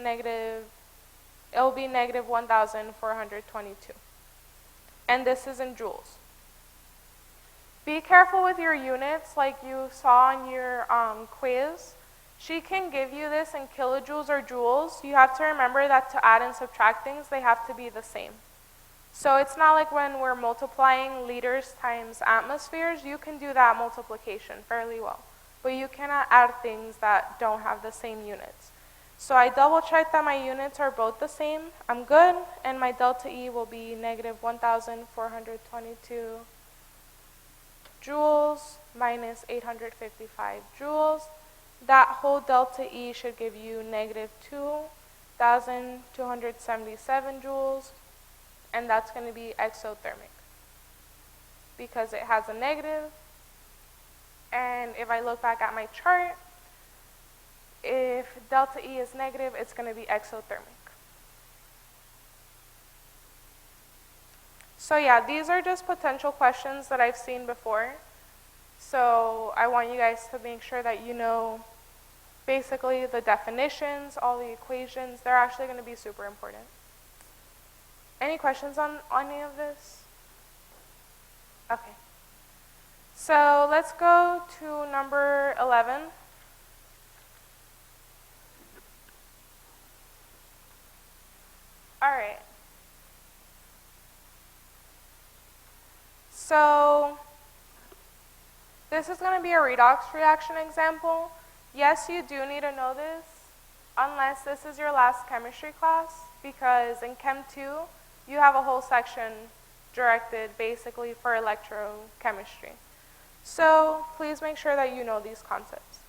it'll be negative 1,422. And this is in joules. Be careful with your units like you saw on your quiz. She can give you this in kilojoules or joules. You have to remember that to add and subtract things, they have to be the same. So it's not like when we're multiplying liters times atmospheres, you can do that multiplication fairly well. But you cannot add things that don't have the same units. So I double checked that my units are both the same. I'm good, and my delta E will be negative 1,422 joules minus 855 joules. That whole delta E should give you negative 2,277 joules, and that's going to be exothermic because it has a negative. And if I look back at my chart, if delta E is negative, it's going to be exothermic. So yeah, these are just potential questions that I've seen before. So I want you guys to make sure that you know basically the definitions, all the equations. They're actually going to be super important. Any questions on any of this? Okay. So let's go to number 11. All right. So this is going to be a redox reaction example. Yes, you do need to know this, unless this is your last chemistry class, because in Chem 2, you have a whole section directed basically for electrochemistry. So please make sure that you know these concepts.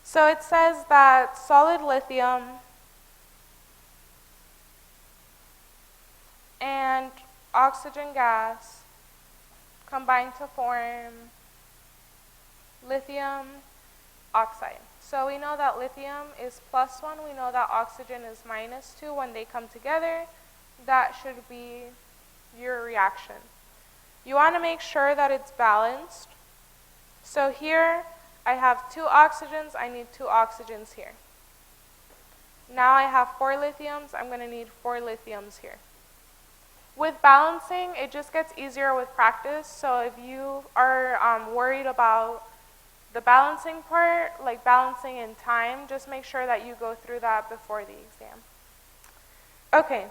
So it says that solid lithium and oxygen gas combine to form lithium oxide. So we know that lithium is +1. We know that oxygen is -2. When they come together, that should be your reaction. You want to make sure that it's balanced. So here I have 2 oxygens. I need 2 oxygens here. Now I have 4 lithiums. I'm going to need 4 lithiums here. With balancing, it just gets easier with practice. So if you are worried about the balancing part, like balancing in time, just make sure that you go through that before the exam. Okay,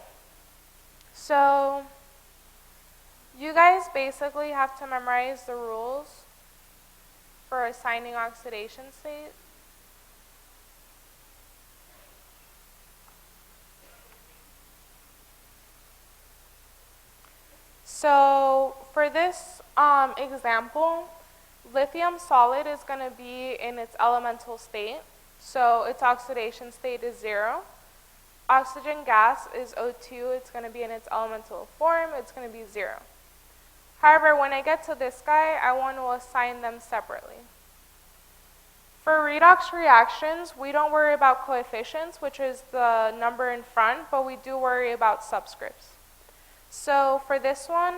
so you guys basically have to memorize the rules for assigning oxidation state. So for this example, lithium solid is going to be in its elemental state. So its oxidation state is 0. Oxygen gas is O2. It's going to be in its elemental form. It's going to be 0. However, when I get to this guy, I want to assign them separately. For redox reactions, we don't worry about coefficients, which is the number in front, but we do worry about subscripts. So for this one,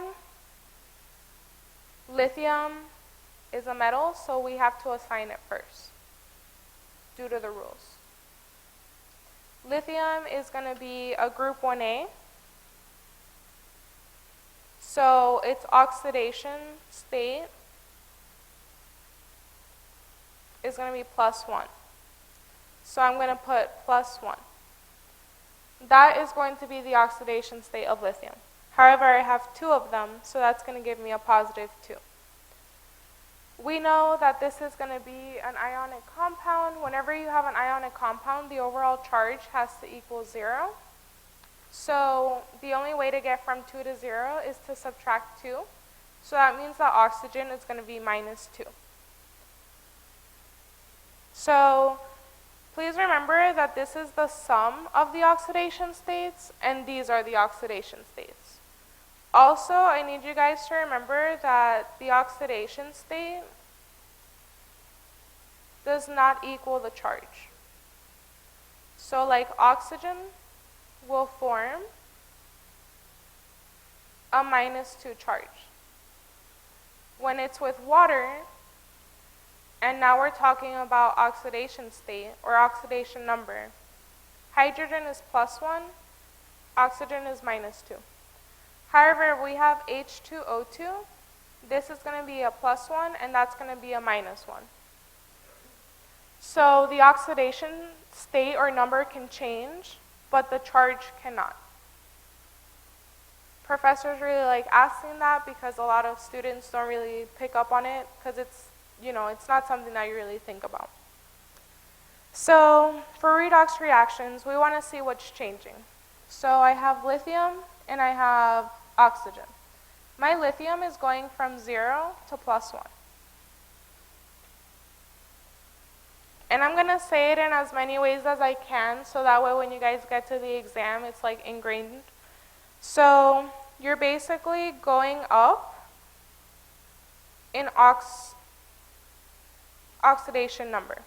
lithium is a metal, so we have to assign it first due to the rules. Lithium is going to be a group 1A. So its oxidation state is going to be +1. So I'm going to put +1. That is going to be the oxidation state of lithium. However, I have 2 of them, so that's going to give me a +2. We know that this is going to be an ionic compound. Whenever you have an ionic compound, the overall charge has to equal 0. So the only way to get from 2 to 0 is to subtract 2. So that means that oxygen is going to be -2. So please remember that this is the sum of the oxidation states, and these are the oxidation states. Also, I need you guys to remember that the oxidation state does not equal the charge. So like oxygen will form a -2 charge. When it's with water, and now we're talking about oxidation state or oxidation number, hydrogen is +1, oxygen is -2. However, if we have H2O2, this is going to be a +1 and that's going to be a -1. So the oxidation state or number can change, but the charge cannot. Professors really like asking that because a lot of students don't really pick up on it because it's not something that you really think about. So for redox reactions, we want to see what's changing. So I have lithium and I have oxygen. My lithium is going from 0 to +1. And I'm going to say it in as many ways as I can so that way when you guys get to the exam, it's like ingrained. So you're basically going up in oxidation number.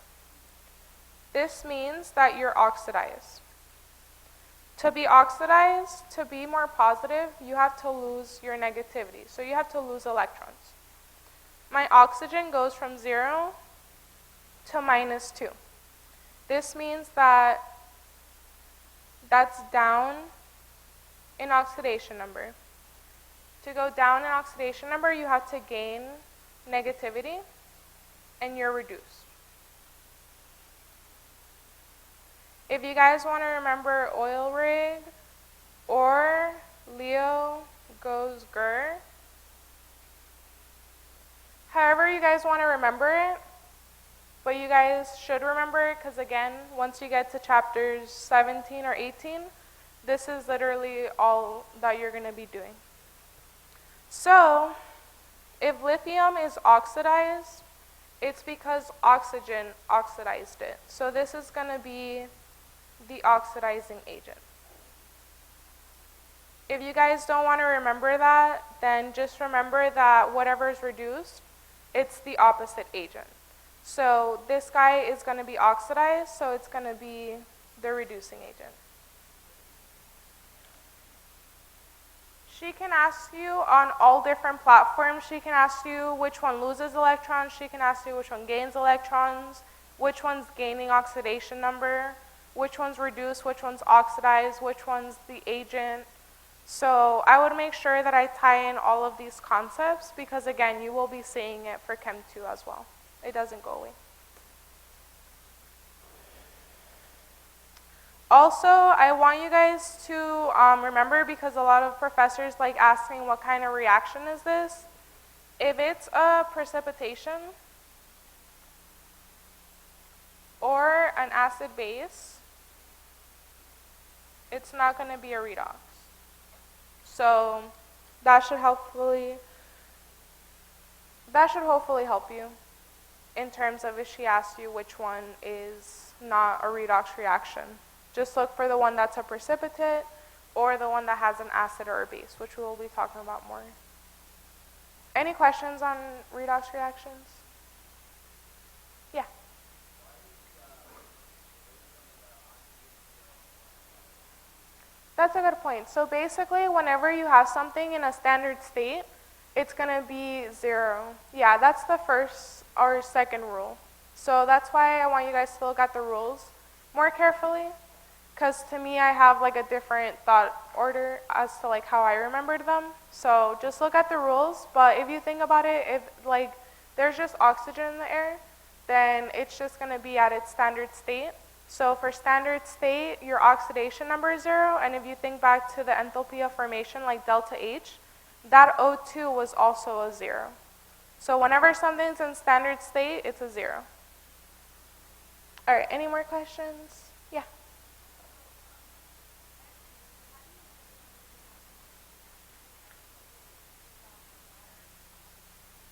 This means that you're oxidized. To be oxidized, to be more positive, you have to lose your negativity. So you have to lose electrons. My oxygen goes from 0 to -2. This means that that's down in oxidation number. To go down in oxidation number, you have to gain negativity, and you're reduced. If you guys want to remember oil rig or Leo goes Gur, however you guys want to remember it, but you guys should remember it because again, once you get to chapters 17 or 18, this is literally all that you're going to be doing. So, if lithium is oxidized, it's because oxygen oxidized it. So this is going to be the oxidizing agent. If you guys don't want to remember that, then just remember that whatever is reduced, it's the opposite agent. So this guy is going to be oxidized, so it's going to be the reducing agent. She can ask you on all different platforms, she can ask you which one loses electrons, she can ask you which one gains electrons, which one's gaining oxidation number, which one's reduced, which one's oxidized, which one's the agent. So I would make sure that I tie in all of these concepts because again, you will be seeing it for Chem 2 as well. It doesn't go away. Also, I want you guys to remember, because a lot of professors like asking what kind of reaction is this. If it's a precipitation or an acid base, it's not going to be a redox. So That should hopefully help you in terms of if she asks you which one is not a redox reaction. Just look for the one that's a precipitate or the one that has an acid or a base, which we will be talking about more. Any questions on redox reactions? Yeah. That's a good point. So basically, whenever you have something in a standard state, it's going to be 0. Yeah, that's the first or second rule. So that's why I want you guys to look at the rules more carefully, because to me, I have like a different thought order as to like how I remembered them. So just look at the rules, but if you think about it, if like there's just oxygen in the air, then it's just going to be at its standard state. So for standard state, your oxidation number is 0, and if you think back to the enthalpy of formation, like delta H, that O2 was also a 0. So whenever something's in standard state, it's a 0. All right, any more questions? Yeah.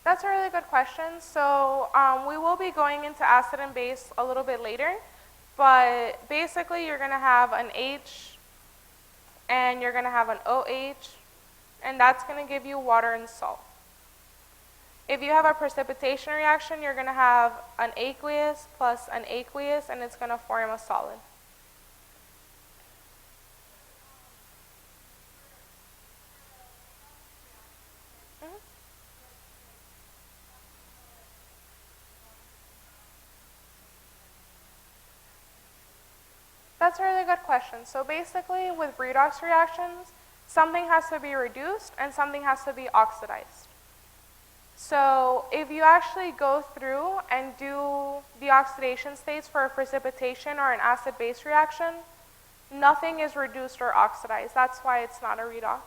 That's a really good question. So we will be going into acid and base a little bit later, but basically you're going to have an H and you're going to have an OH, and that's going to give you water and salt. If you have a precipitation reaction, you're going to have an aqueous plus an aqueous, and it's going to form a solid. That's a really good question. So basically, with redox reactions, something has to be reduced and something has to be oxidized. So if you actually go through and do the oxidation states for a precipitation or an acid-base reaction, nothing is reduced or oxidized. That's why it's not a redox.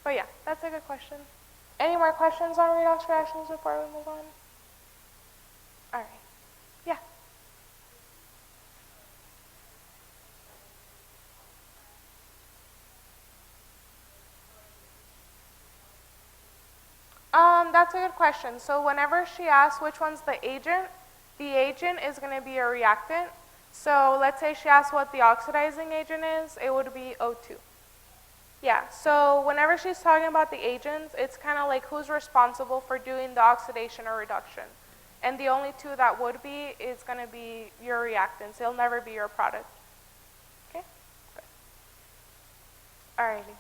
But yeah, that's a good question. Any more questions on redox reactions before we move on? All right. Yeah. That's a good question. So whenever she asks which one's the agent is going to be a reactant. So let's say she asks what the oxidizing agent is, it would be O2. Yeah, so whenever she's talking about the agents, it's kind of like who's responsible for doing the oxidation or reduction. And the only two that would be is going to be your reactants. It'll never be your product. Okay? Good. Alrighty.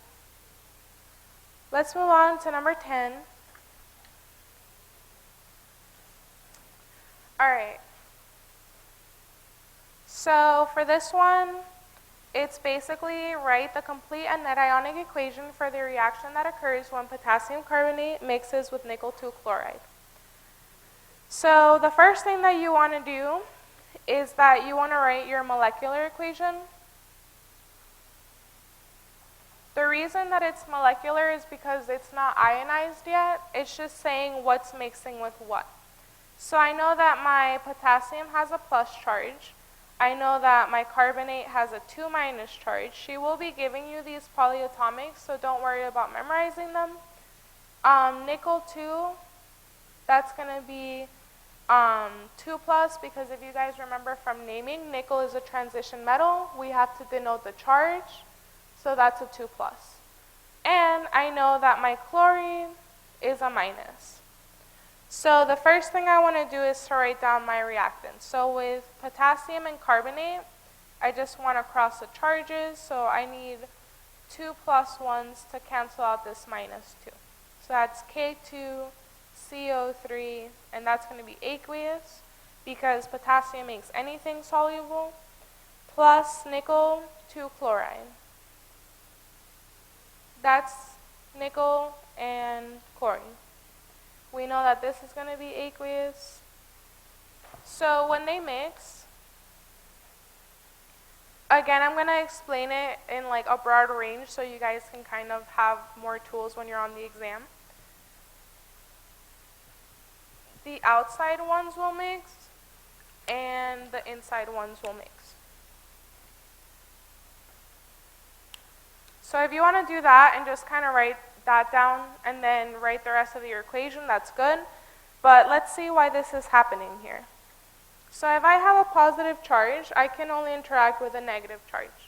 Let's move on to number 10. Alright. So for this one, it's basically write the complete and net ionic equation for the reaction that occurs when potassium carbonate mixes with nickel 2 chloride. So the first thing that you want to do is that you want to write your molecular equation. The reason that it's molecular is because it's not ionized yet. It's just saying what's mixing with what. So I know that my potassium has a plus charge. I know that my carbonate has a 2 minus charge. She will be giving you these polyatomics, so don't worry about memorizing them. Nickel 2, that's going to be 2 plus, because if you guys remember from naming, nickel is a transition metal. We have to denote the charge, so that's a 2 plus. And I know that my chlorine is a minus. So the first thing I want to do is to write down my reactants. So with potassium and carbonate, I just want to cross the charges. So I need 2 plus 1s to cancel out this minus 2. So that's K2, CO3, and that's going to be aqueous because potassium makes anything soluble, plus nickel 2 chloride. That's nickel and chlorine. We know that this is going to be aqueous. So when they mix, again, I'm going to explain it in like a broad range so you guys can kind of have more tools when you're on the exam. The outside ones will mix and the inside ones will mix. So if you want to do that and just kind of write that down and then write the rest of your equation, that's good. But let's see why this is happening here. So if I have a positive charge, I can only interact with a negative charge.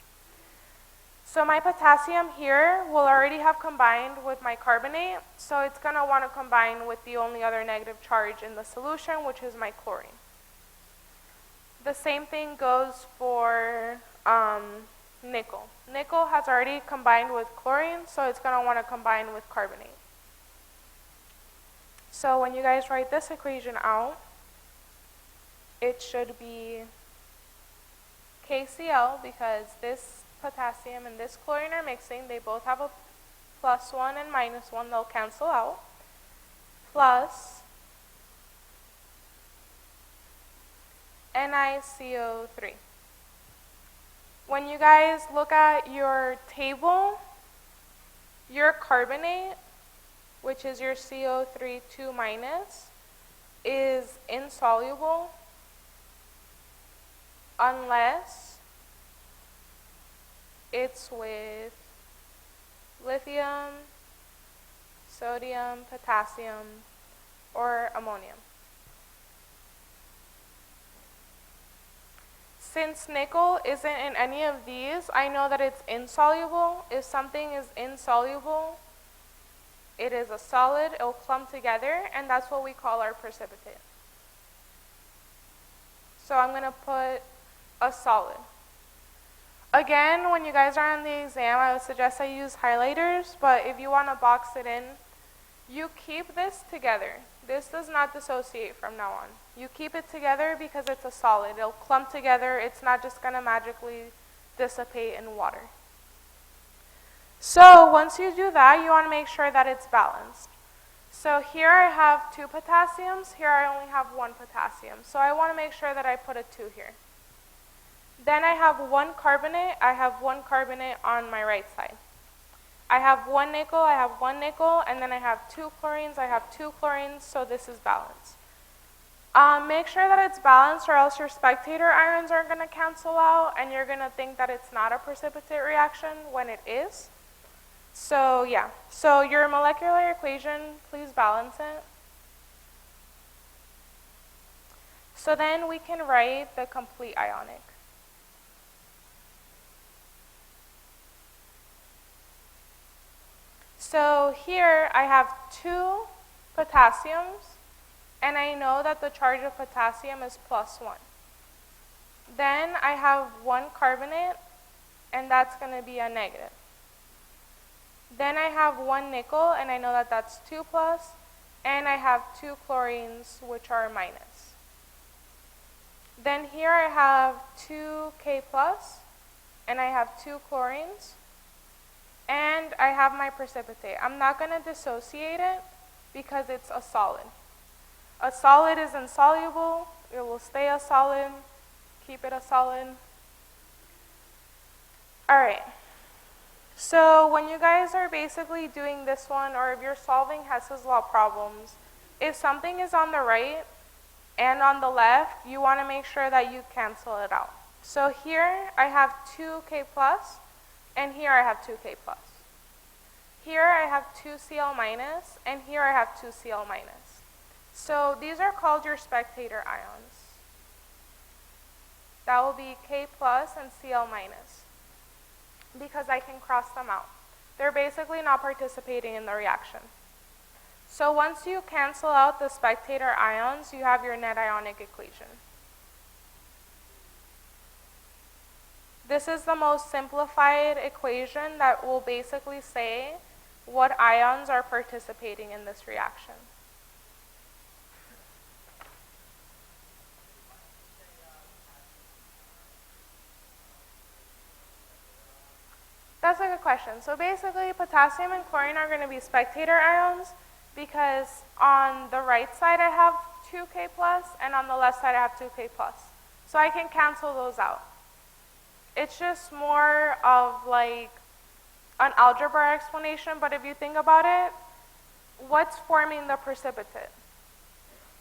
So my potassium here will already have combined with my carbonate, so it's going to want to combine with the only other negative charge in the solution, which is my chlorine. The same thing goes for nickel. Nickel has already combined with chlorine, so it's going to want to combine with carbonate. So when you guys write this equation out, it should be KCl, because this potassium and this chlorine are mixing. They both have a +1 and -1. They'll cancel out. Plus NiCO3. When you guys look at your table, your carbonate, which is your CO3 2-, is insoluble unless it's with lithium, sodium, potassium, or ammonium. Since nickel isn't in any of these, I know that it's insoluble. If something is insoluble, it is a solid, it'll clump together, and that's what we call our precipitate. So I'm going to put a solid. Again, when you guys are on the exam, I would suggest I use highlighters, but if you want to box it in, you keep this together. This does not dissociate from now on. You keep it together because it's a solid. It'll clump together. It's not just going to magically dissipate in water. So once you do that, you want to make sure that it's balanced. So here I have 2 potassiums. Here I only have 1 potassium. So I want to make sure that I put a 2 here. Then I have 1 carbonate. I have 1 carbonate on my right side. I have 1 nickel. I have 1 nickel. And then I have 2 chlorines. I have 2 chlorines. So this is balanced. Make sure that it's balanced, or else your spectator ions are going to cancel out, and you're going to think that it's not a precipitate reaction when it is. So yeah, so your molecular equation, please balance it. So then we can write the complete ionic. So here I have 2 potassiums, and I know that the charge of potassium is +1. Then I have 1 carbonate, and that's going to be a negative. Then I have 1 nickel, and I know that that's 2+, and I have 2 chlorines, which are minus. Then here I have 2 K+, and I have 2 chlorines, and I have my precipitate. I'm not going to dissociate it because it's a solid. A solid is insoluble. It will stay a solid. Keep it a solid. All right. So when you guys are basically doing this one, or if you're solving Hess's law problems, if something is on the right and on the left, you want to make sure that you cancel it out. So here I have 2K+, and here I have 2K+. Here I have 2Cl-, and here I have 2Cl-. So these are called your spectator ions. That will be K+ and Cl-, because I can cross them out. They're basically not participating in the reaction. So once you cancel out the spectator ions, you have your net ionic equation. This is the most simplified equation that will basically say what ions are participating in this reaction. That's a good question. So basically, potassium and chlorine are going to be spectator ions because on the right side I have 2K+, and on the left side I have 2K+. So I can cancel those out. It's just more of like an algebra explanation, but if you think about it, what's forming the precipitate?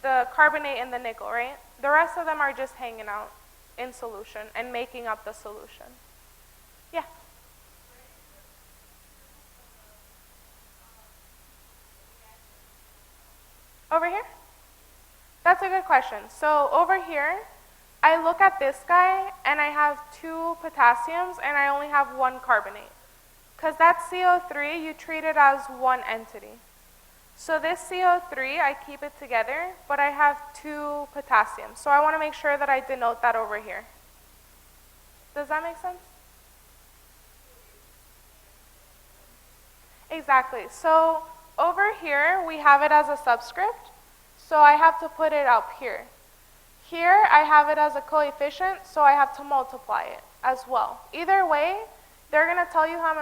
The carbonate and the nickel, right? The rest of them are just hanging out in solution and making up the solution. Yeah? over here? That's a good question. So over here, I look at this guy and I have 2 potassiums and I only have 1 carbonate. Because that CO3, you treat it as one entity. So this CO3, I keep it together, but I have 2 potassiums. So I want to make sure that I denote that over here. Does that make sense? Exactly. So over here, we have it as a subscript. So I have to put it up here. Here, I have it as a coefficient, so I have to multiply it as well. Either way, they're going to tell you how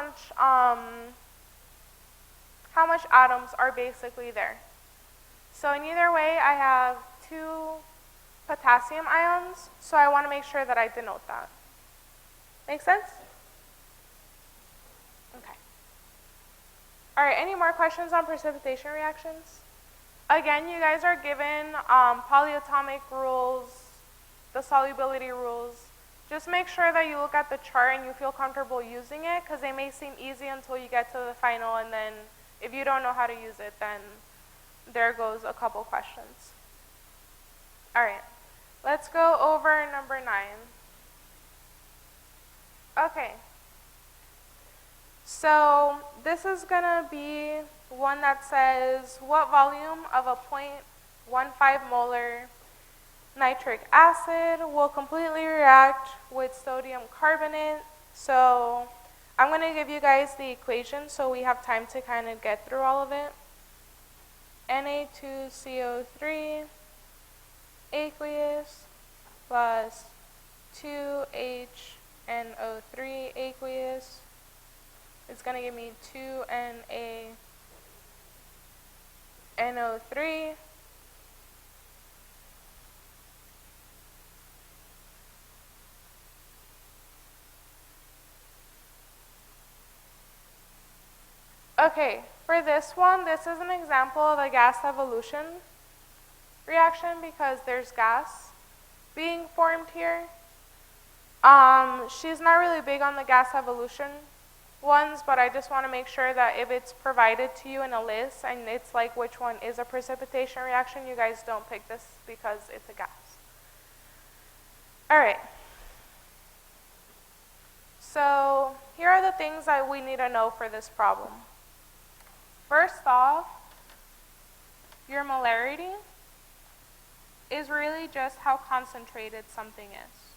much atoms are basically there. So in either way, I have 2 potassium ions, so I want to make sure that I denote that. Make sense? Okay. All right, any more questions on precipitation reactions? Again, you guys are given polyatomic rules, the solubility rules. Just make sure that you look at the chart and you feel comfortable using it, because they may seem easy until you get to the final, and then if you don't know how to use it, then there goes a couple questions. All right, let's go over number 9. Okay, so this is going to be one that says, what volume of a 0.15 molar nitric acid will completely react with sodium carbonate? So I'm going to give you guys the equation so we have time to kind of get through all of it. Na2CO3 aqueous plus 2HNO3 aqueous is going to give me 2NaNO3 . Okay, for this one, this is an example of a gas evolution reaction because there's gas being formed here. She's not really big on the gas evolution ones, but I just want to make sure that if it's provided to you in a list and it's like which one is a precipitation reaction, you guys don't pick this because it's a gas. All right. So here are the things that we need to know for this problem. First off, your molarity is really just how concentrated something is.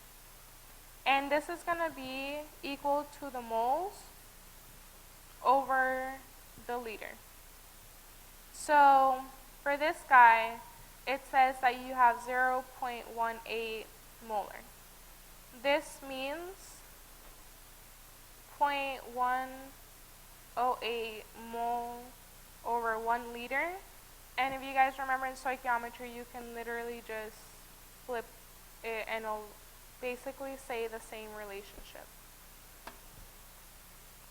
And this is going to be equal to the moles over the liter. So for this guy, it says that you have 0.18 molar. This means 0.108 mole over 1 liter. And if you guys remember in stoichiometry, you can literally just flip it and it'll basically say the same relationship.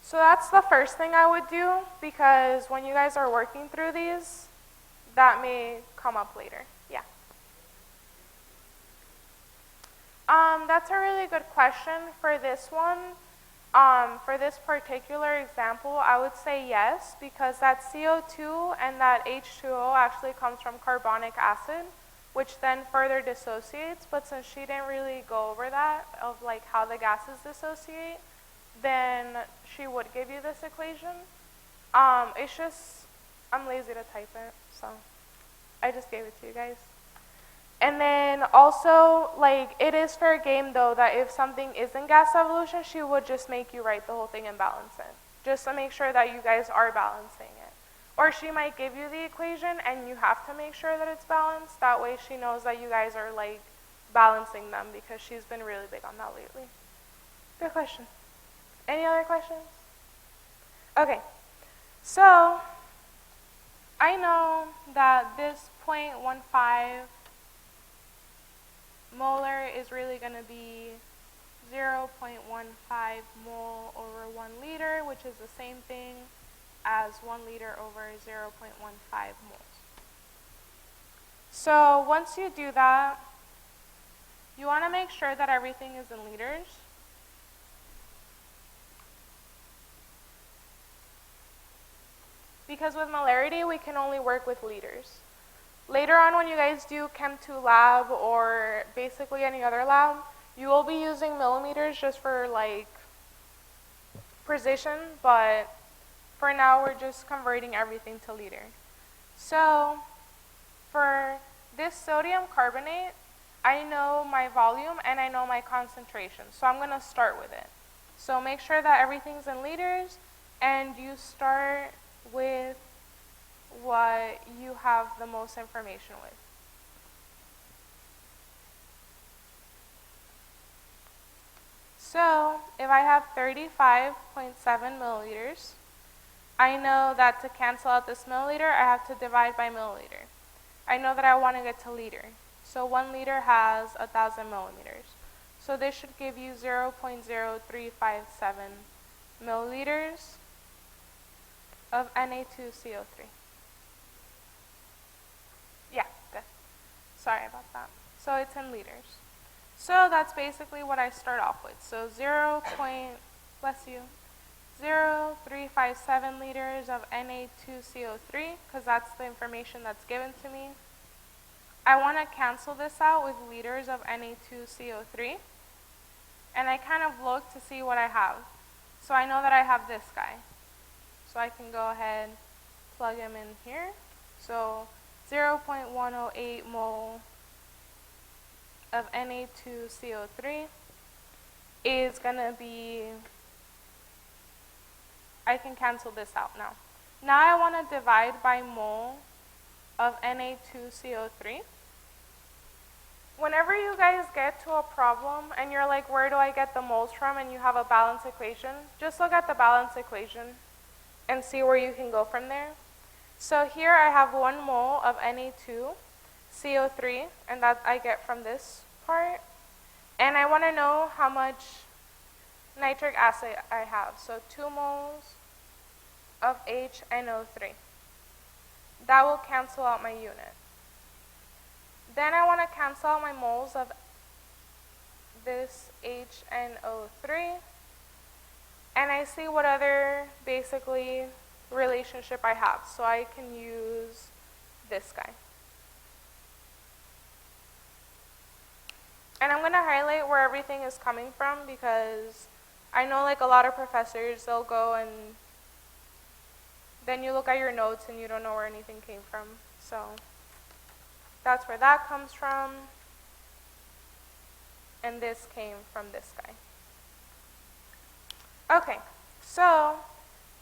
So that's the first thing I would do, because when you guys are working through these, that may come up later. Yeah. That's a really good question for this one. For this particular example, I would say yes, because that CO2 and that H2O actually comes from carbonic acid, which then further dissociates. But since she didn't really go over that, of like how the gases dissociate, then she would give you this equation. It's just, I'm lazy to type it, so I just gave it to you guys. And then also, like, it is fair game, though, that if something is in gas evolution, she would just make you write the whole thing and balance it, just to make sure that you guys are balancing it. Or she might give you the equation, and you have to make sure that it's balanced. That way she knows that you guys are, like, balancing them, because she's been really big on that lately. Good question. Any other questions? Okay, so I know that this 0.15 molar is really going to be 0.15 mole over 1 liter, which is the same thing as 1 liter over 0.15 moles. So once you do that, you want to make sure that everything is in liters. Because with molarity, we can only work with liters. Later on when you guys do Chem 2 lab or basically any other lab, you will be using millimeters just for like precision, but for now we're just converting everything to liter. So for this sodium carbonate, I know my volume and I know my concentration, so I'm going to start with it. So make sure that everything's in liters and you start with what you have the most information with. So if I have 35.7 milliliters, I know that to cancel out this milliliter, I have to divide by milliliter. I know that I want to get to liter. So 1 liter has 1,000 millimeters. So this should give you 0.0357 milliliters of Na2CO3. Yeah, good. Sorry about that. So it's in liters. So that's basically what I start off with. So 0.0357 liters of Na2CO3, because that's the information that's given to me. I want to cancel this out with liters of Na2CO3. And I kind of look to see what I have. So I know that I have this guy. So I can go ahead, plug him in here. So 0.108 mole of Na2CO3 is going to be, I can cancel this out now. Now I want to divide by mole of Na2CO3. Whenever you guys get to a problem and you're like, where do I get the moles from, and you have a balance equation, just look at the balance equation and see where you can go from there. So here I have 1 mole of Na2CO3, and that I get from this part. And I want to know how much nitric acid I have. So 2 moles of HNO3. That will cancel out my unit. Then I want to cancel out my moles of this HNO3. And I see what other basically relationship I have. So I can use this guy. And I'm going to highlight where everything is coming from, because I know like a lot of professors, they'll go and then you look at your notes and you don't know where anything came from. So that's where that comes from. And this came from this guy. Okay, so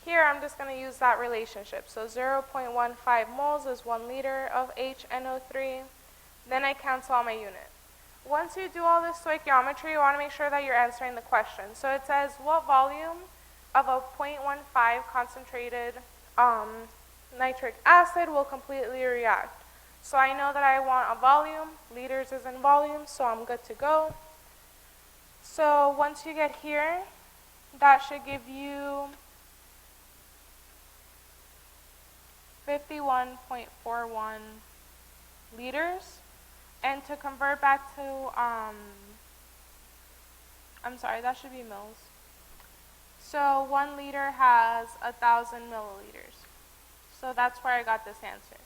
here I'm just going to use that relationship. So 0.15 moles is 1 liter of HNO3. Then I cancel out my unit. Once you do all this stoichiometry, you want to make sure that you're answering the question. So it says, what volume of a 0.15 concentrated nitric acid will completely react? So I know that I want a volume. Liters is in volume, so I'm good to go. So once you get here, that should give you 51.41 liters. And to convert back to, I'm sorry, that should be mils. So 1 liter has 1,000 milliliters. So that's where I got this answer.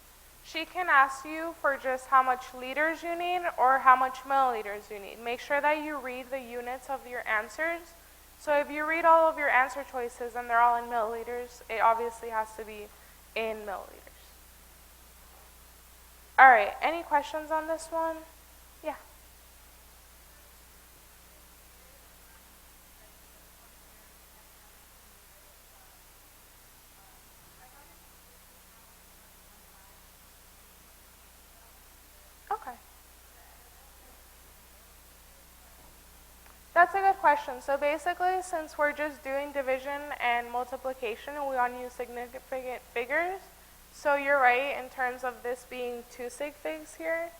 She can ask you for just how much liters you need or how much milliliters you need. Make sure that you read the units of your answers. So if you read all of your answer choices and they're all in milliliters, it obviously has to be in milliliters. All right, any questions on this one? Yeah. Okay. That's a good question. So basically, since we're just doing division and multiplication and we want to use significant figures, so you're right in terms of this being 2 sig figs here.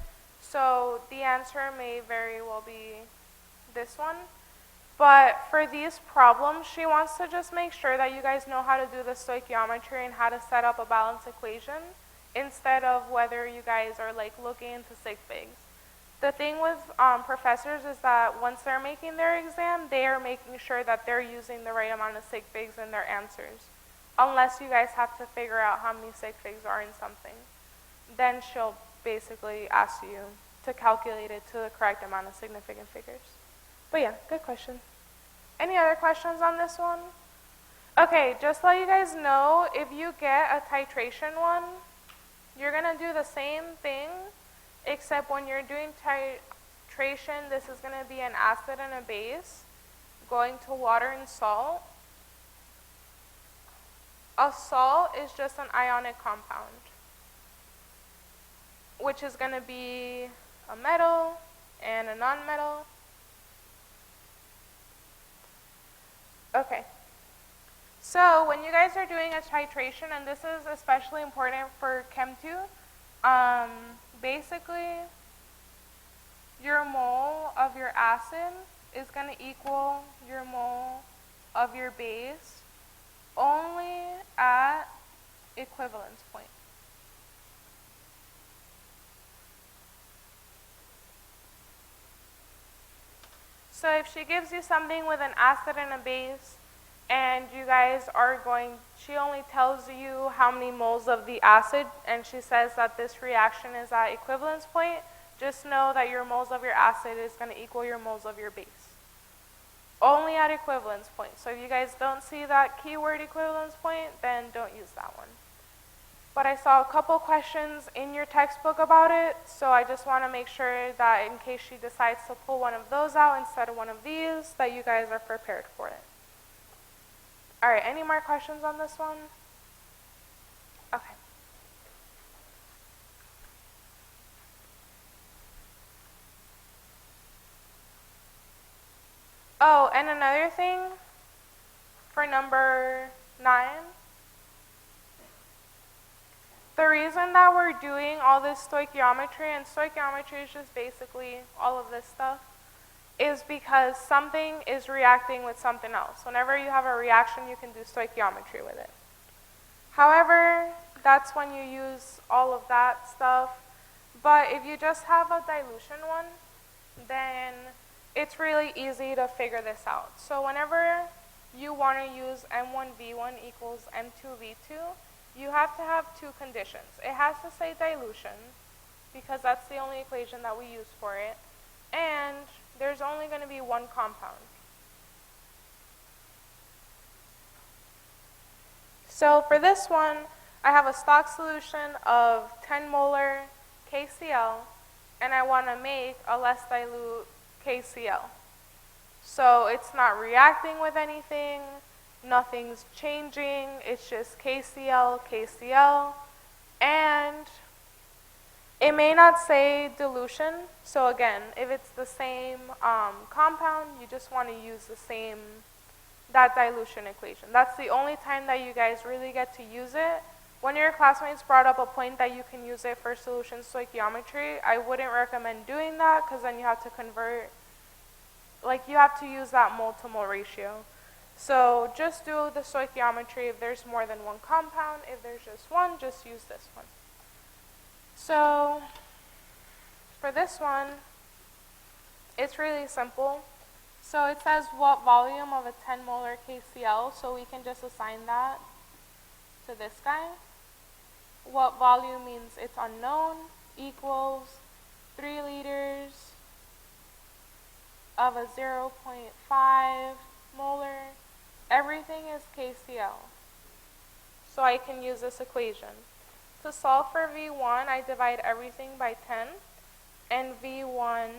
So the answer may very well be this one. But for these problems, she wants to just make sure that you guys know how to do the stoichiometry and how to set up a balance equation instead of whether you guys are like looking into sig figs. The thing with professors is that once they're making their exam, they are making sure that they're using the right amount of sig figs in their answers. Unless you guys have to figure out how many sig figs are in something. Then she'll basically asks you to calculate it to the correct amount of significant figures. But yeah, good question. Any other questions on this one? Okay, just to let you guys know, if you get a titration one, you're going to do the same thing, except when you're doing titration, this is going to be an acid and a base going to water and salt. A salt is just an ionic compound, which is going to be a metal and a nonmetal. Okay. So when you guys are doing a titration, and this is especially important for Chem 2, basically your mole of your acid is going to equal your mole of your base only at equivalence point. So if she gives you something with an acid and a base, and you guys are she only tells you how many moles of the acid, and she says that this reaction is at equivalence point, just know that your moles of your acid is going to equal your moles of your base. Only at equivalence point. So if you guys don't see that keyword equivalence point, then don't use that one. But I saw a couple questions in your textbook about it, so I just want to make sure that in case she decides to pull one of those out instead of one of these, that you guys are prepared for it. All right, any more questions on this one? Okay. Oh, and another thing for number 9, the reason that we're doing all this stoichiometry, and stoichiometry is just basically all of this stuff, is because something is reacting with something else. Whenever you have a reaction, you can do stoichiometry with it. However, that's when you use all of that stuff. But if you just have a dilution one, then it's really easy to figure this out. So whenever you want to use M1V1 equals M2V2, you have to have two conditions. It has to say dilution, because that's the only equation that we use for it, and there's only going to be one compound. So for this one, I have a stock solution of 10 molar KCl, and I want to make a less dilute KCl. So it's not reacting with anything, nothing's changing, it's just KCl, KCl, and it may not say dilution. So again, if it's the same compound, you just want to use that dilution equation. That's the only time that you guys really get to use it. When your classmates brought up a point that you can use it for solution stoichiometry, I wouldn't recommend doing that, because then you have to convert, you have to use that mole to mole ratio. So just do the stoichiometry if there's more than one compound. If there's just one, just use this one. So for this one, it's really simple. So it says what volume of a 10 molar KCl, so we can just assign that to this guy. What volume means it's unknown, equals 3 liters of a 0.5 molar. Everything is KCl. So I can use this equation. To solve for V1, I divide everything by 10, and V1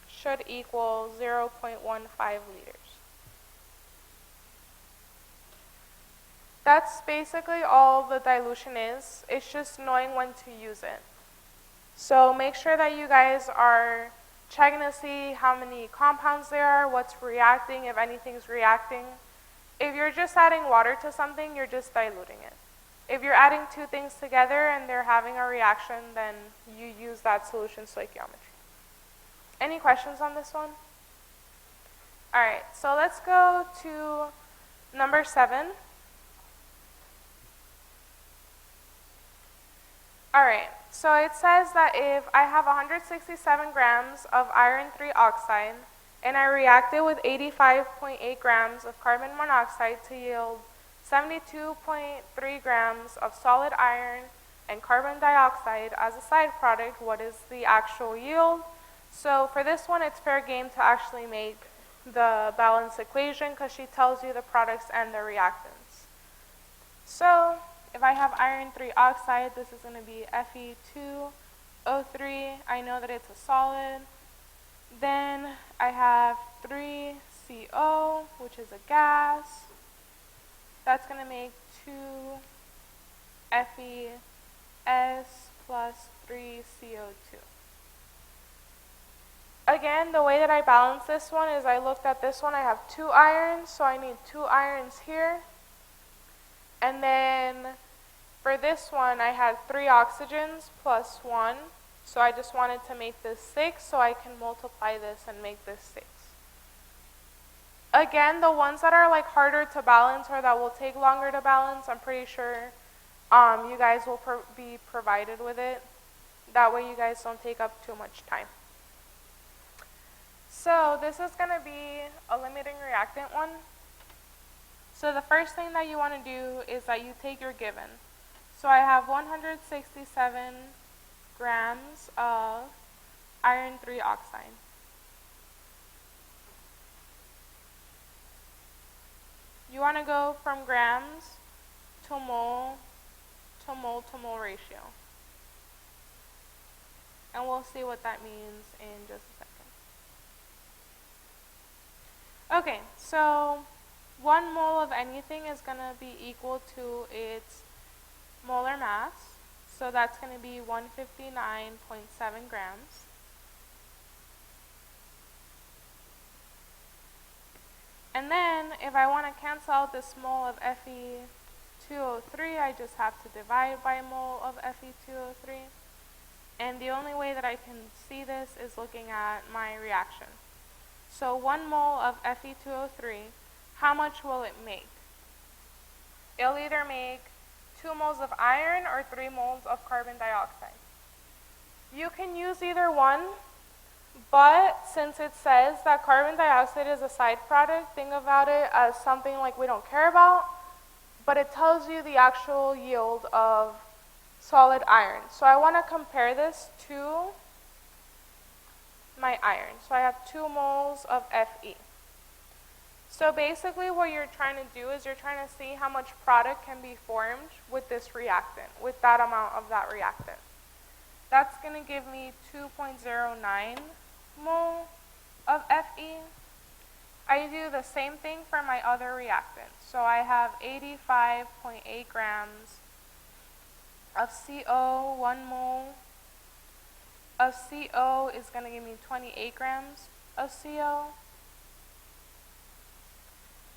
should equal 0.15 liters. That's basically all the dilution is. It's just knowing when to use it. So make sure that you guys are checking to see how many compounds there are, what's reacting, if anything's reacting. If you're just adding water to something, you're just diluting it. If you're adding two things together and they're having a reaction, then you use that solution stoichiometry. Any questions on this one? All right, so let's go to number 7. All right, so it says that if I have 167 grams of iron 3 oxide and I react it with 85.8 grams of carbon monoxide to yield 72.3 grams of solid iron and carbon dioxide as a side product, what is the actual yield? So for this one, it's fair game to actually make the balance equation because she tells you the products and the reactants. So if I have iron 3 oxide, this is going to be Fe2O3. I know that it's a solid. Then I have 3CO, which is a gas. That's going to make 2 FeS plus 3CO2. Again, the way that I balance this one is I looked at this one. I have 2 irons, so I need 2 irons here. And then for this one, I had 3 oxygens plus 1. So I just wanted to make this 6, so I can multiply this and make this 6. Again, the ones that are like harder to balance or that will take longer to balance, I'm pretty sure you guys will be provided with it. That way you guys don't take up too much time. So this is going to be a limiting reactant one. So the first thing that you want to do is that you take your given. So I have 167 grams of iron 3 oxide. You want to go from grams to mole to mole to mole ratio. And we'll see what that means in just a second. Okay, so 1 mole of anything is going to be equal to its molar mass. So that's going to be 159.7 grams. And then if I want to cancel out this mole of Fe2O3, I just have to divide by mole of Fe2O3. And the only way that I can see this is looking at my reaction. So 1 mole of Fe2O3, how much will it make? It'll either make 2 moles of iron or 3 moles of carbon dioxide. You can use either one, but since it says that carbon dioxide is a side product, think about it as something like we don't care about, but it tells you the actual yield of solid iron. So I want to compare this to my iron. So I have 2 moles of Fe. So basically what you're trying to do is you're trying to see how much product can be formed with this reactant, with that amount of that reactant. That's going to give me 2.09 mole of Fe. I do the same thing for my other reactant. So I have 85.8 grams of CO, 1 mole of CO is going to give me 28 grams of CO.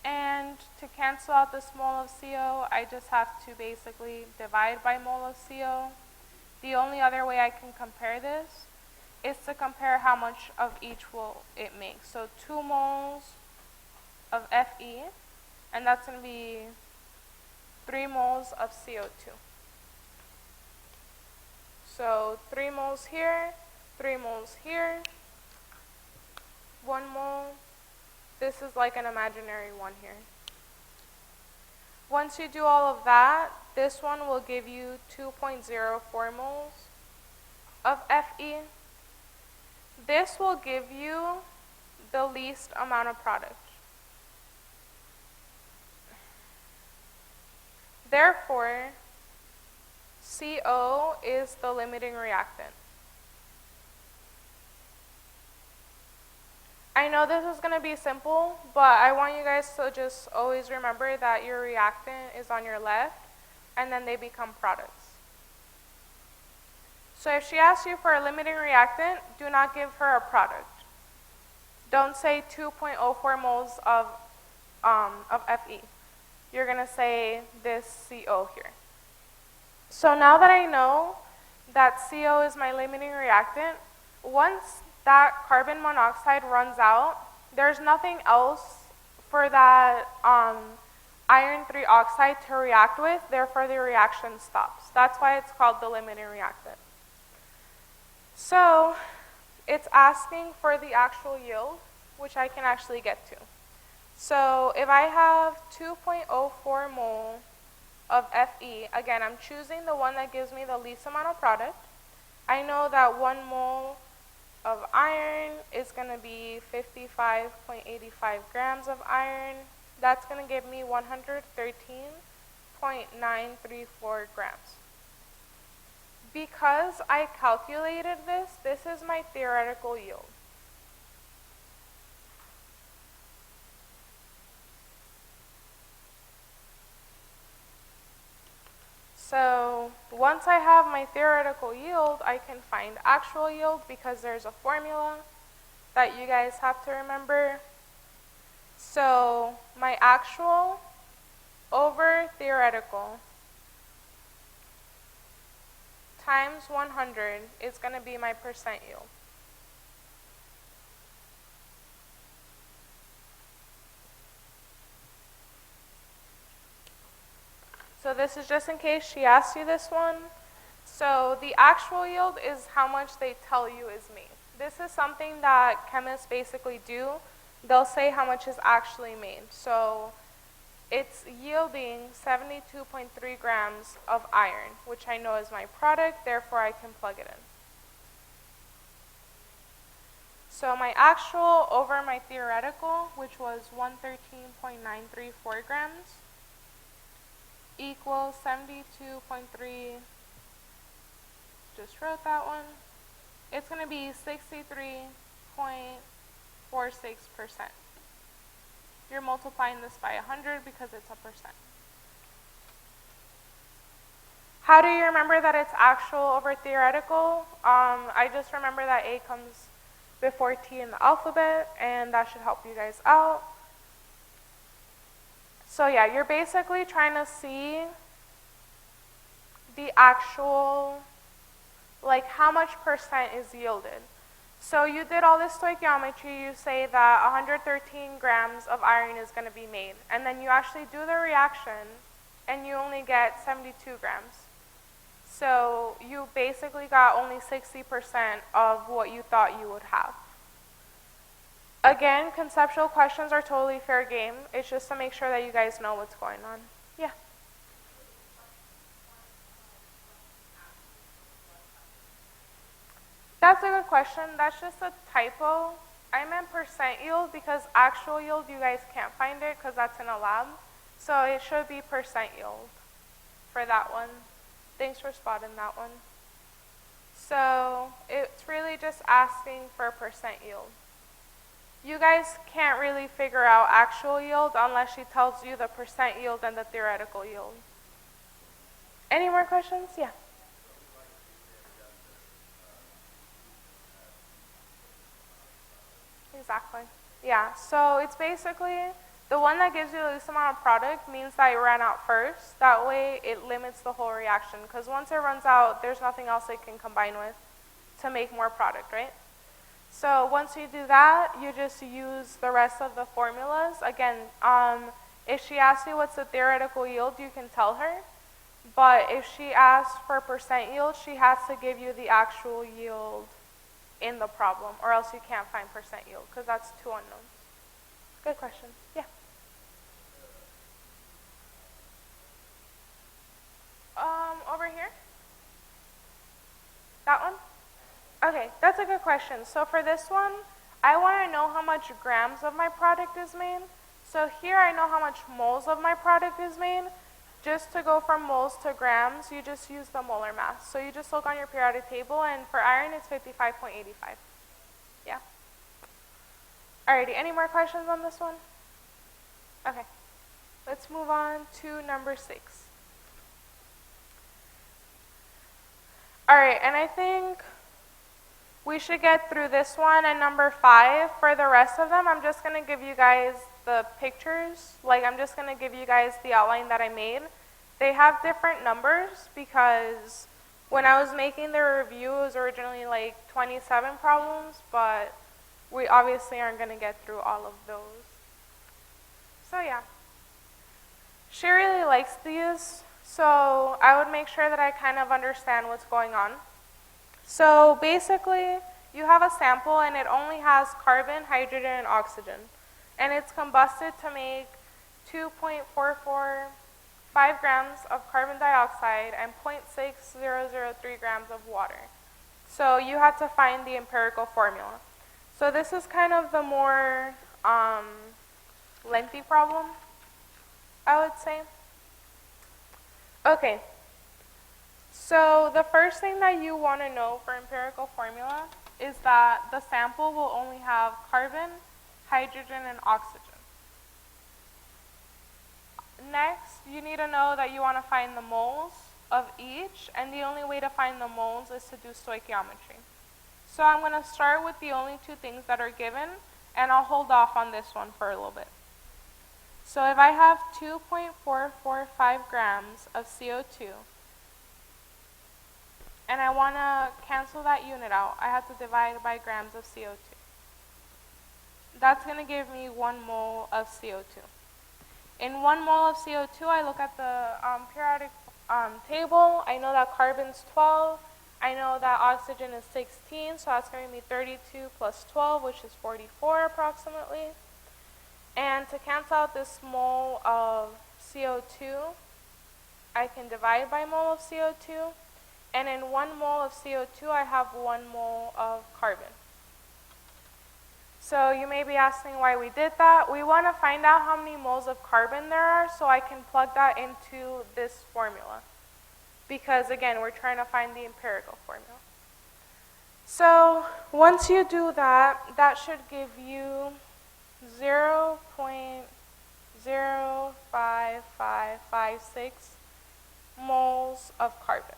And to cancel out this mole of CO, I just have to basically divide by mole of CO. The only other way I can compare this is to compare how much of each will it make. So 2 moles of Fe, and that's going to be 3 moles of CO2. So 3 moles here, 3 moles here, 1 mole. This is like an imaginary 1 here. Once you do all of that, this one will give you 2.04 moles of Fe. This will give you the least amount of product. Therefore, CO is the limiting reactant. I know this is going to be simple, but I want you guys to just always remember that your reactant is on your left, and then they become products. So if she asks you for a limiting reactant, do not give her a product. Don't say 2.04 moles of Fe. You're going to say this CO here. So now that I know that CO is my limiting reactant, once that carbon monoxide runs out, there's nothing else for that iron 3 oxide to react with, therefore the reaction stops. That's why it's called the limiting reactant. So it's asking for the actual yield, which I can actually get to. So if I have 2.04 mole of Fe. Again, I'm choosing the one that gives me the least amount of product. I know that 1 mole of iron is going to be 55.85 grams of iron. That's going to give me 113.934 grams. Because I calculated this is my theoretical yield. So once I have my theoretical yield, I can find actual yield because there's a formula that you guys have to remember. So my actual over theoretical times 100 is going to be my percent yield. So this is just in case she asked you this one. So the actual yield is how much they tell you is made. This is something that chemists basically do. They'll say how much is actually made. So it's yielding 72.3 grams of iron, which I know is my product, therefore I can plug it in. So my actual over my theoretical, which was 113.934 grams, equals 72.3, just wrote that one. It's going to be 63.46%. You're multiplying this by 100 because it's a percent. How do you remember that it's actual over theoretical? I just remember that A comes before T in the alphabet, and that should help you guys out. So yeah, you're basically trying to see the actual, like how much percent is yielded. So you did all this stoichiometry, you say that 113 grams of iron is going to be made, and then you actually do the reaction, and you only get 72 grams. So you basically got only 60% of what you thought you would have. Again, conceptual questions are totally fair game. It's just to make sure that you guys know what's going on. Yeah. That's a good question. That's just a typo. I meant percent yield because actual yield, you guys can't find it because that's in a lab. So it should be percent yield for that one. Thanks for spotting that one. So it's really just asking for percent yield. You guys can't really figure out actual yield unless she tells you the percent yield and the theoretical yield. Any more questions? Yeah. Exactly. Yeah, so it's basically the one that gives you the least amount of product means that it ran out first. That way it limits the whole reaction because once it runs out, there's nothing else it can combine with to make more product, right? So once you do that, you just use the rest of the formulas. Again, if she asks you what's the theoretical yield, you can tell her. But if she asks for percent yield, she has to give you the actual yield in the problem, or else you can't find percent yield, because that's two unknowns. Good question. Yeah. Over here? That one? Okay, that's a good question. So for this one, I want to know how much grams of my product is made. So here I know how much moles of my product is made. Just to go from moles to grams, you just use the molar mass. So you just look on your periodic table, and for iron, it's 55.85. Yeah? Alrighty, any more questions on this one? Okay, let's move on to number 6. Alright, and I think we should get through this one and number 5. For the rest of them, I'm just going to give you guys the pictures. Like, I'm just going to give you guys the outline that I made. They have different numbers because when I was making the review, it was originally like 27 problems, but we obviously aren't going to get through all of those. So yeah. She really likes these, so I would make sure that I kind of understand what's going on. So basically, you have a sample and it only has carbon, hydrogen, and oxygen. And it's combusted to make 2.445 5 grams of carbon dioxide and 0.6003 grams of water. So you have to find the empirical formula. So this is kind of the more lengthy problem, I would say. Okay, so the first thing that you want to know for empirical formula is that the sample will only have carbon, hydrogen, and oxygen. Next, you need to know that you want to find the moles of each, and the only way to find the moles is to do stoichiometry. So I'm going to start with the only two things that are given, and I'll hold off on this one for a little bit. So if I have 2.445 grams of CO2, and I want to cancel that unit out, I have to divide by grams of CO2. That's going to give me 1 mole of CO2. In 1 mole of CO2, I look at the periodic table. I know that carbon's 12. I know that oxygen is 16, so that's going to be 32 plus 12, which is 44 approximately. And to cancel out this mole of CO2, I can divide by mole of CO2. And in 1 mole of CO2, I have 1 mole of carbon. So you may be asking why we did that. We want to find out how many moles of carbon there are so I can plug that into this formula. Because again, we're trying to find the empirical formula. So once you do that, that should give you 0.05556 moles of carbon.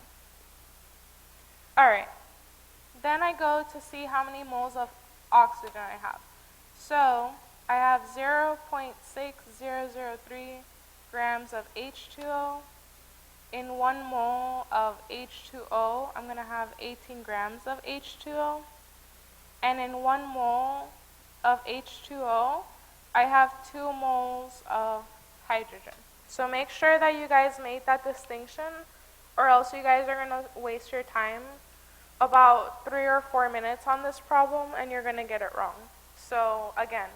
Alright, then I go to see how many moles of oxygen I have. So I have 0.6003 grams of H2O. In 1 mole of H2O, I'm going to have 18 grams of H2O. And in 1 mole of H2O, I have 2 moles of hydrogen. So make sure that you guys make that distinction, or else you guys are going to waste your time about 3 or 4 minutes on this problem and you're going to get it wrong. So again,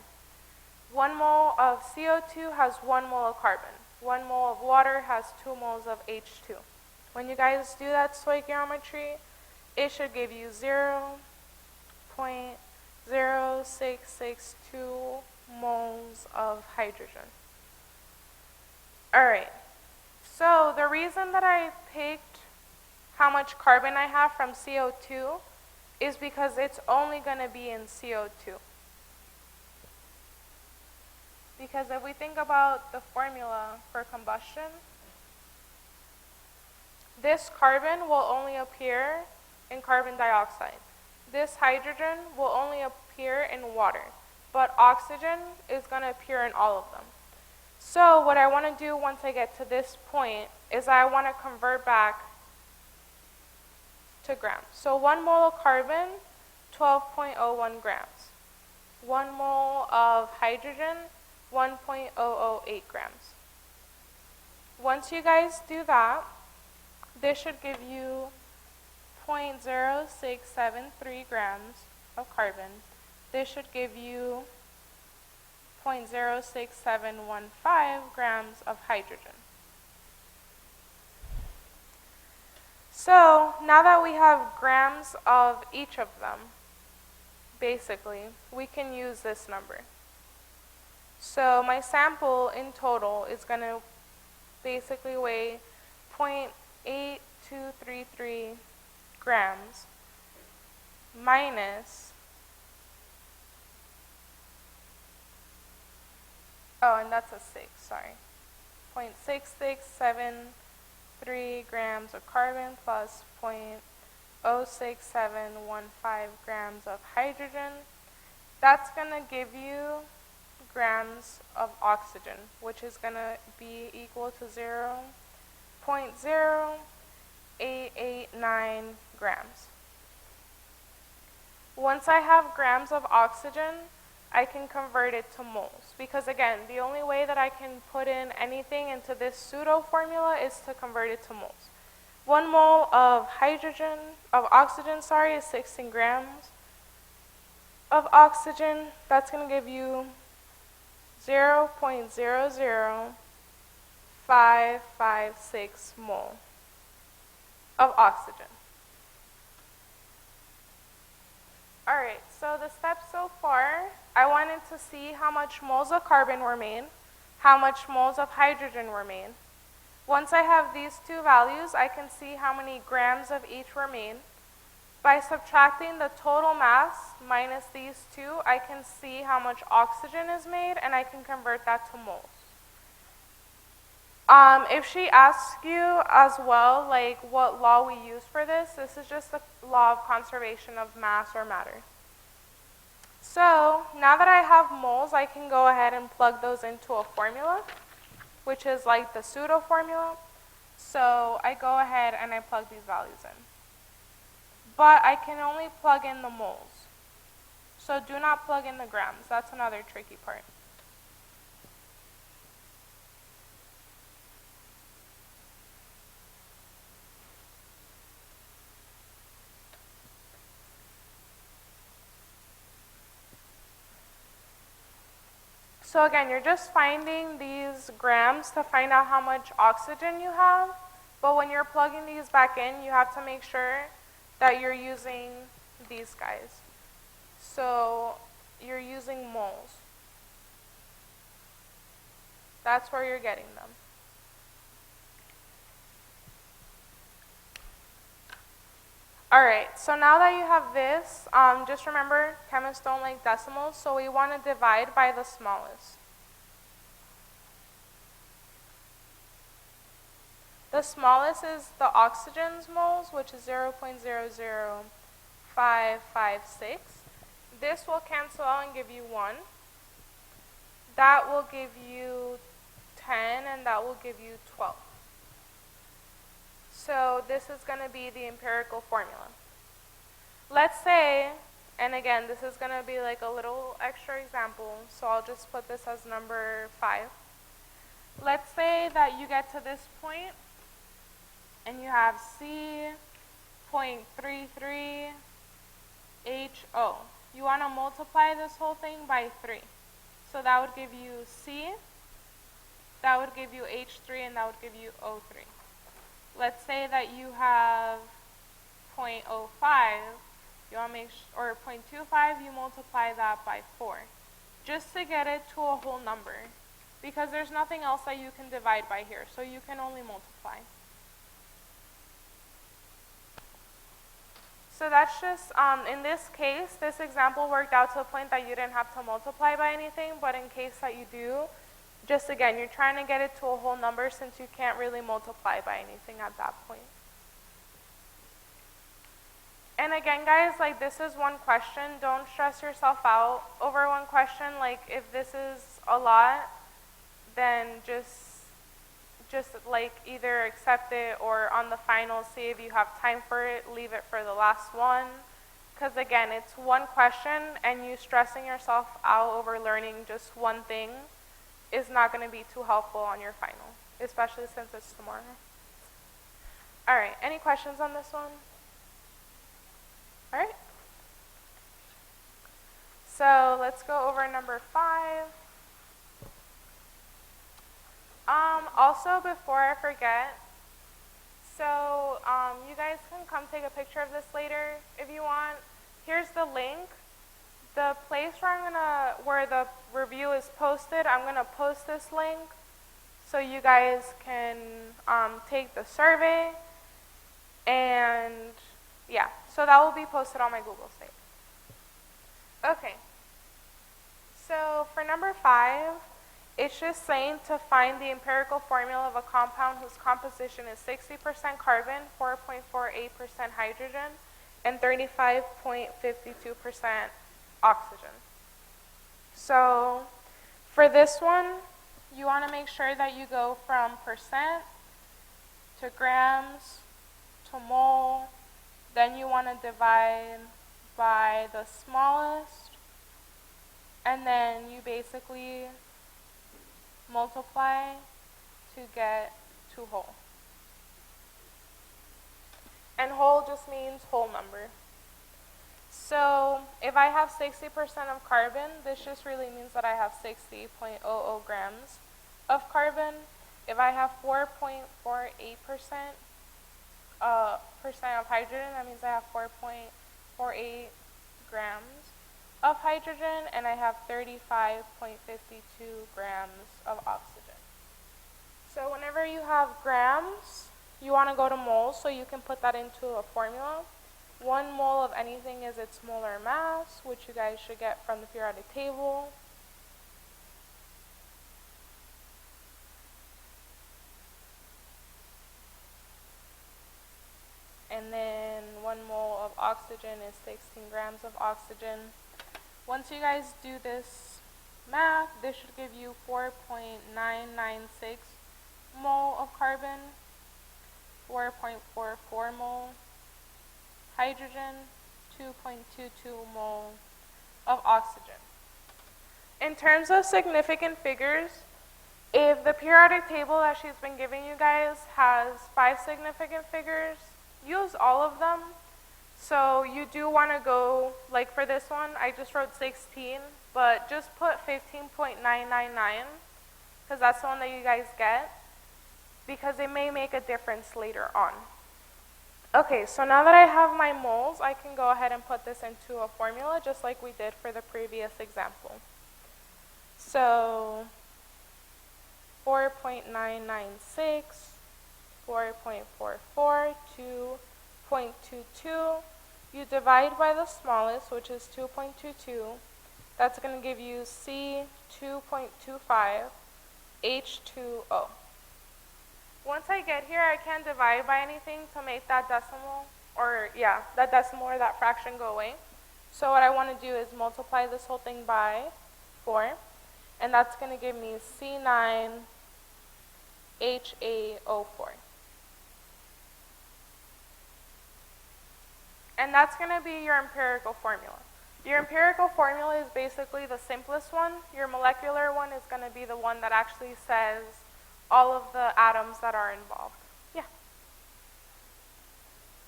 1 mole of CO2 has 1 mole of carbon. 1 mole of water has 2 moles of H2. When you guys do that stoichiometry, it should give you 0.0662 moles of hydrogen. Alright, so the reason that I picked how much carbon I have from CO2 is because it's only going to be in CO2. Because if we think about the formula for combustion, this carbon will only appear in carbon dioxide. This hydrogen will only appear in water, but oxygen is going to appear in all of them. So what I want to do once I get to this point is I want to convert back to grams. So 1 mole of carbon, 12.01 grams. 1 mole of hydrogen, 1.008 grams. Once you guys do that, this should give you 0.0673 grams of carbon. This should give you 0.06715 grams of hydrogen. So now that we have grams of each of them, basically, we can use this number. So my sample in total is going to basically weigh 0.8233 grams minus, oh, and that's a 6, sorry, 0.6673 grams of carbon plus 0.06715 grams of hydrogen. That's going to give you grams of oxygen, which is going to be equal to 0.0889 grams. Once I have grams of oxygen, I can convert it to moles. Because again, the only way that I can put in anything into this pseudo formula is to convert it to moles. 1 mole of oxygen, is 16 grams of oxygen. That's going to give you 0.00 0.556 mole of oxygen. Alright, so the steps so far, I wanted to see how much moles of carbon were made, how much moles of hydrogen were made. Once I have these two values, I can see how many grams of each were made. By subtracting the total mass minus these two, I can see how much oxygen is made, and I can convert that to moles. If she asks you as well, like what law we use for this, this is just the law of conservation of mass or matter. So now that I have moles, I can go ahead and plug those into a formula, which is like the pseudo formula. So I go ahead and I plug these values in. But I can only plug in the moles. So do not plug in the grams. That's another tricky part. So again, you're just finding these grams to find out how much oxygen you have. But when you're plugging these back in, you have to make sure that you're using these guys. So you're using moles. That's where you're getting them. Alright, so now that you have this, just remember, chemists don't like decimals, so we want to divide by the smallest. The smallest is the oxygen's moles, which is 0.00556. This will cancel out and give you 1. That will give you 10, and that will give you 12. So this is going to be the empirical formula. Let's say, and again, this is going to be like a little extra example, so I'll just put this as number 5. Let's say that you get to this point, and you have C.33HO. You want to multiply this whole thing by 3. So that would give you C, that would give you H3, and that would give you O3. Let's say that you have 0.05, you want to make or 0.25, you multiply that by 4, just to get it to a whole number, because there's nothing else that you can divide by here, so you can only multiply. So that's just, in this case, this example worked out to the point that you didn't have to multiply by anything, but in case that you do, just again, you're trying to get it to a whole number since you can't really multiply by anything at that point. And again, guys, like this is one question. Don't stress yourself out over one question. Like if this is a lot, then just like either accept it or on the final, see if you have time for it, leave it for the last one. Because again, it's one question and you stressing yourself out over learning just one thing is not going to be too helpful on your final, especially since it's tomorrow. Alright, any questions on this one? Alright. So let's go over number 5. Also, before I forget, so you guys can come take a picture of this later if you want. Here's the link. The place where the review is posted, I'm gonna post this link so you guys can take the survey, and yeah, so that will be posted on my Google site. Okay, so for number 5, it's just saying to find the empirical formula of a compound whose composition is 60% carbon, 4.48% hydrogen, and 35.52% oxygen. So for this one, you want to make sure that you go from percent to grams to mole. Then you want to divide by the smallest, and then you basically multiply to get to whole. And whole just means whole number. So if I have 60% of carbon, this just really means that I have 60.00 grams of carbon. if I have 4.48% percent of hydrogen, that means I have 4.48 grams of hydrogen, and I have 35.52 grams of oxygen. So whenever you have grams, you want to go to moles, so you can put that into a formula. 1 mole of anything is its molar mass, which you guys should get from the periodic table. And then 1 mole of oxygen is 16 grams of oxygen. Once you guys do this math, this should give you 4.996 mole of carbon, 4.44 mole hydrogen, 2.22 mole of oxygen. In terms of significant figures, if the periodic table that she's been giving you guys has 5 significant figures, use all of them. So you do want to go, like for this one, I just wrote 16, but just put 15.999, because that's the one that you guys get, because it may make a difference later on. Okay, so now that I have my moles, I can go ahead and put this into a formula, just like we did for the previous example. So 4.996, 4.44, 2.22. You divide by the smallest, which is 2.22. That's going to give you C2.25 H2O. Once I get here, I can't divide by anything to make that decimal, or that decimal or that fraction go away. So what I want to do is multiply this whole thing by 4, and that's going to give me C9H8O4. And that's going to be your empirical formula. Your empirical formula is basically the simplest one. Your molecular one is going to be the one that actually says all of the atoms that are involved. Yeah.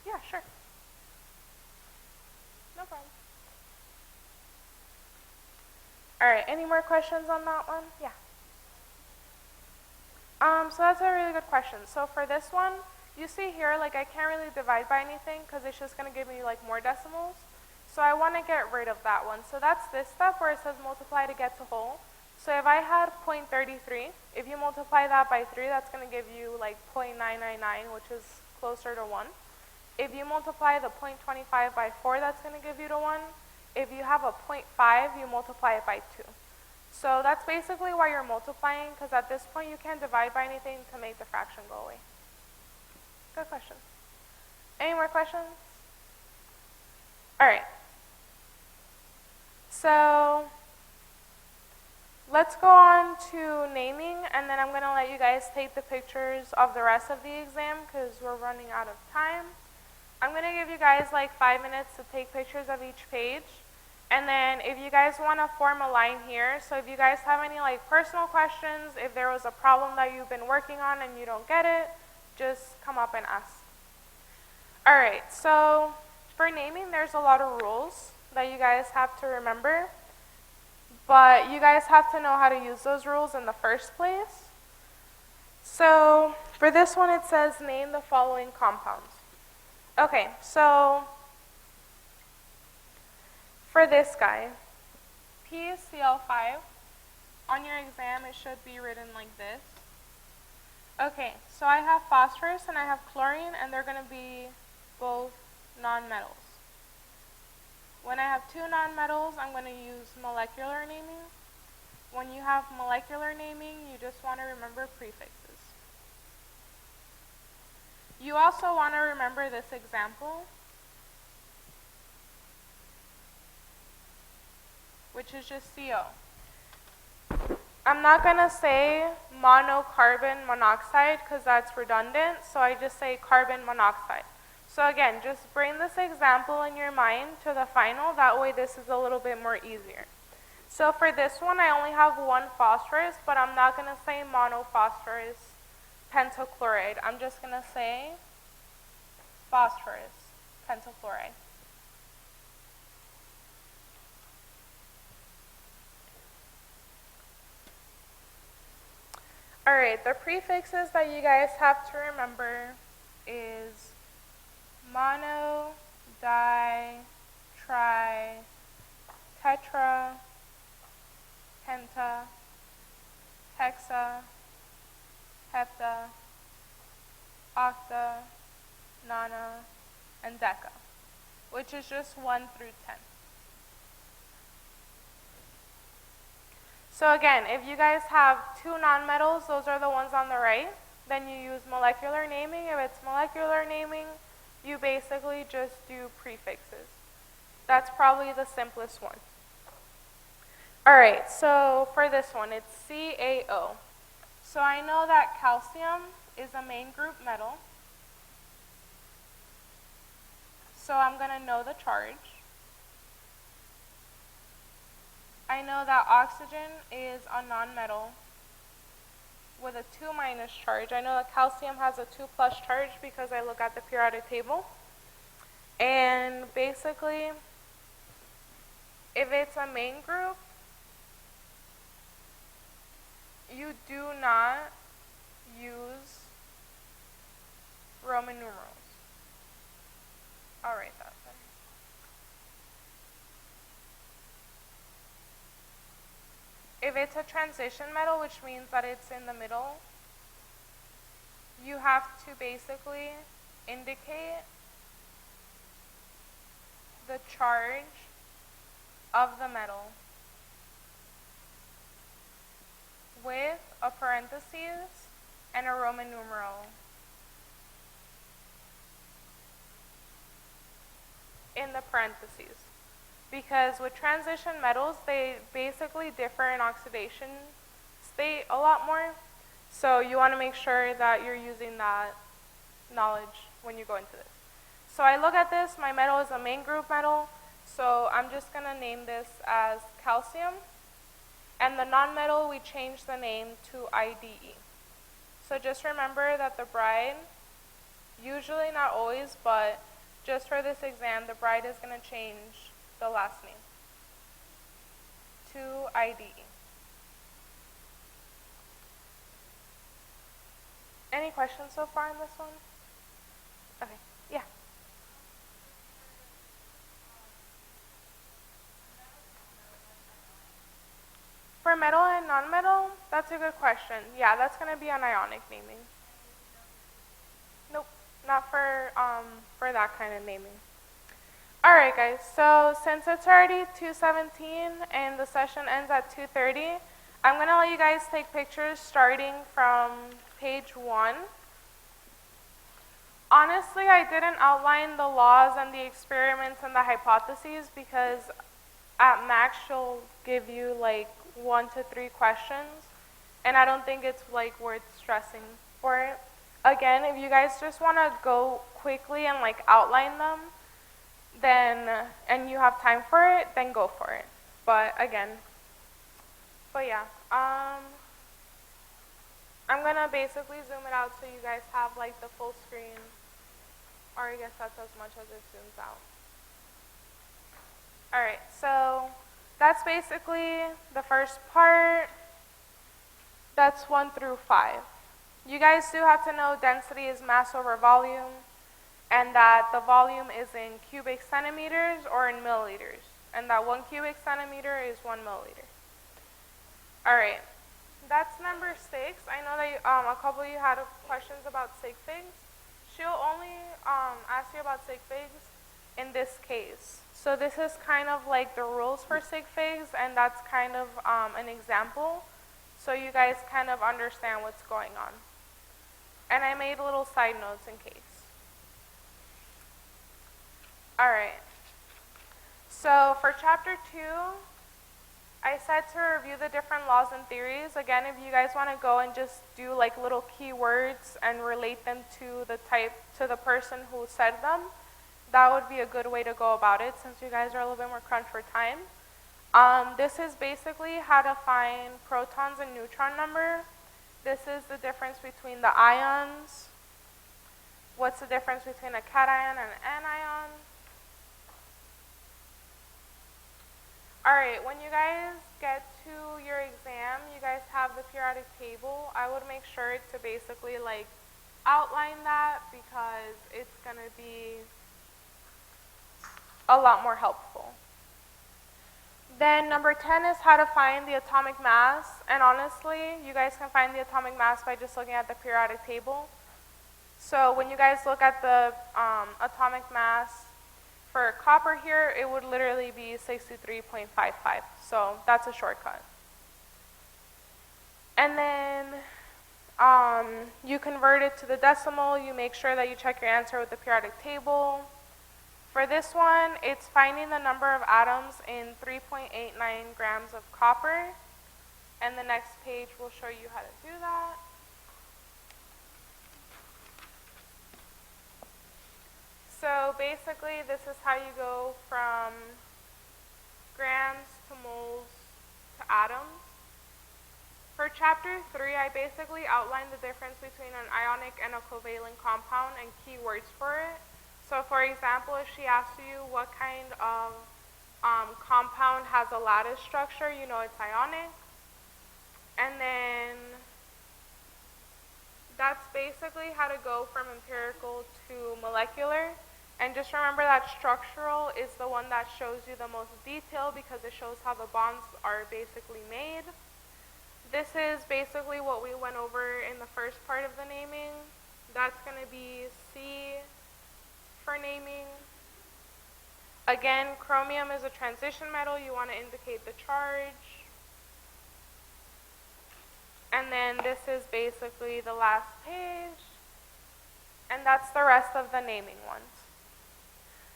Yeah, sure. No problem. All right, any more questions on that one? Yeah. So that's a really good question. So for this one, you see here, like I can't really divide by anything because it's just going to give me like more decimals. So I want to get rid of that one. So that's this step where it says multiply to get to whole. So if I had 0.33, if you multiply that by 3, that's going to give you like 0.999, which is closer to 1. If you multiply the 0.25 by 4, that's going to give you to 1. If you have a 0.5, you multiply it by 2. So that's basically why you're multiplying, because at this point you can't divide by anything to make the fraction go away. Good question. Any more questions? All right. So let's go on to naming, and then I'm going to let you guys take the pictures of the rest of the exam because we're running out of time. I'm going to give you guys like 5 minutes to take pictures of each page. And then if you guys want to form a line here, so if you guys have any like personal questions, if there was a problem that you've been working on and you don't get it, just come up and ask. All right, so for naming, there's a lot of rules that you guys have to remember, but you guys have to know how to use those rules in the first place. So for this one, it says name the following compounds. Okay, so for this guy, PCl5, on your exam it should be written like this. Okay, so I have phosphorus and I have chlorine, and they're going to be both nonmetals. When I have 2 nonmetals, I'm going to use molecular naming. When you have molecular naming, you just want to remember prefixes. You also want to remember this example, which is just CO. I'm not going to say monocarbon monoxide because that's redundant, so I just say carbon monoxide. So again, just bring this example in your mind to the final, that way this is a little bit more easier. So for this one, I only have 1 phosphorus, but I'm not going to say monophosphorus pentachloride. I'm just going to say phosphorus pentachloride. All right, the prefixes that you guys have to remember is mono, di, tri, tetra, penta, hexa, hepta, octa, nona, and deca, which is just 1 through 10. So again, if you guys have two nonmetals, those are the ones on the right, then you use molecular naming. If it's molecular naming, you basically just do prefixes. That's probably the simplest one. All right, so for this one, it's CaO. So I know that calcium is a main group metal. So I'm going to know the charge. I know that oxygen is a nonmetal with a 2- charge. I know that calcium has a 2+ charge because I look at the periodic table. And basically, if it's a main group, you do not use Roman numerals. I'll write that there. If it's a transition metal, which means that it's in the middle, you have to basically indicate the charge of the metal with a parentheses and a Roman numeral in the parentheses. Because with transition metals, they basically differ in oxidation state a lot more. So you want to make sure that you're using that knowledge when you go into this. So I look at this, my metal is a main group metal, so I'm just going to name this as calcium. And the nonmetal, we change the name to IDE. So just remember that the bride, usually not always, but just for this exam, the bride is going to change the last name to IDE. Any questions so far in this one? Okay, yeah. For metal and nonmetal, that's a good question. Yeah, that's going to be an ionic naming. Nope, not for that kind of naming. Alright guys, so since it's already 2:17 and the session ends at 2:30, I'm going to let you guys take pictures starting from page 1. Honestly, I didn't outline the laws and the experiments and the hypotheses because at max she'll give you like 1 to 3 questions, and I don't think it's like worth stressing for it. Again, if you guys just want to go quickly and like outline them, then and you have time for it, then go for it. But yeah, I'm gonna basically zoom it out so you guys have like the full screen, or I guess that's as much as it zooms out. Alright, so that's basically the first part. That's 1 through 5. You guys do have to know density is mass over volume, and that the volume is in cubic centimeters or in milliliters, and that 1 cubic centimeter is 1 milliliter. Alright, that's number 6. I know that a couple of you had questions about sig figs. She'll only ask you about sig figs in this case. So this is kind of like the rules for sig figs, and that's kind of an example, so you guys kind of understand what's going on. And I made little side notes in case. Alright, so for chapter 2, I said to review the different laws and theories. Again, if you guys want to go and just do like little keywords and relate them to the person who said them, that would be a good way to go about it since you guys are a little bit more crunched for time. This is basically how to find protons and neutron number. This is the difference between the ions. What's the difference between a cation and an anion? Alright, when you guys get to your exam, you guys have the periodic table. I would make sure to basically like outline that because it's going to be a lot more helpful. Then number 10 is how to find the atomic mass. And honestly, you guys can find the atomic mass by just looking at the periodic table. So when you guys look at the atomic mass for copper here, it would literally be 63.55. So that's a shortcut. And then you convert it to the decimal. You make sure that you check your answer with the periodic table. For this one, it's finding the number of atoms in 3.89 grams of copper. And the next page will show you how to do that. So basically, this is how you go from grams to moles to atoms. For chapter 3, I basically outlined the difference between an ionic and a covalent compound and keywords for it. So for example, if she asks you what kind of compound has a lattice structure, you know it's ionic. And then that's basically how to go from empirical to molecular. And just remember that structural is the one that shows you the most detail because it shows how the bonds are basically made. This is basically what we went over in the first part of the naming. That's going to be C for naming. Again, chromium is a transition metal. You want to indicate the charge. And then this is basically the last page. And that's the rest of the naming ones.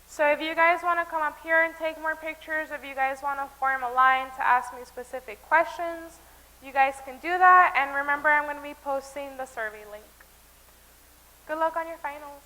So if you guys want to come up here and take more pictures, if you guys want to form a line to ask me specific questions, you guys can do that. And remember, I'm going to be posting the survey link. Good luck on your finals.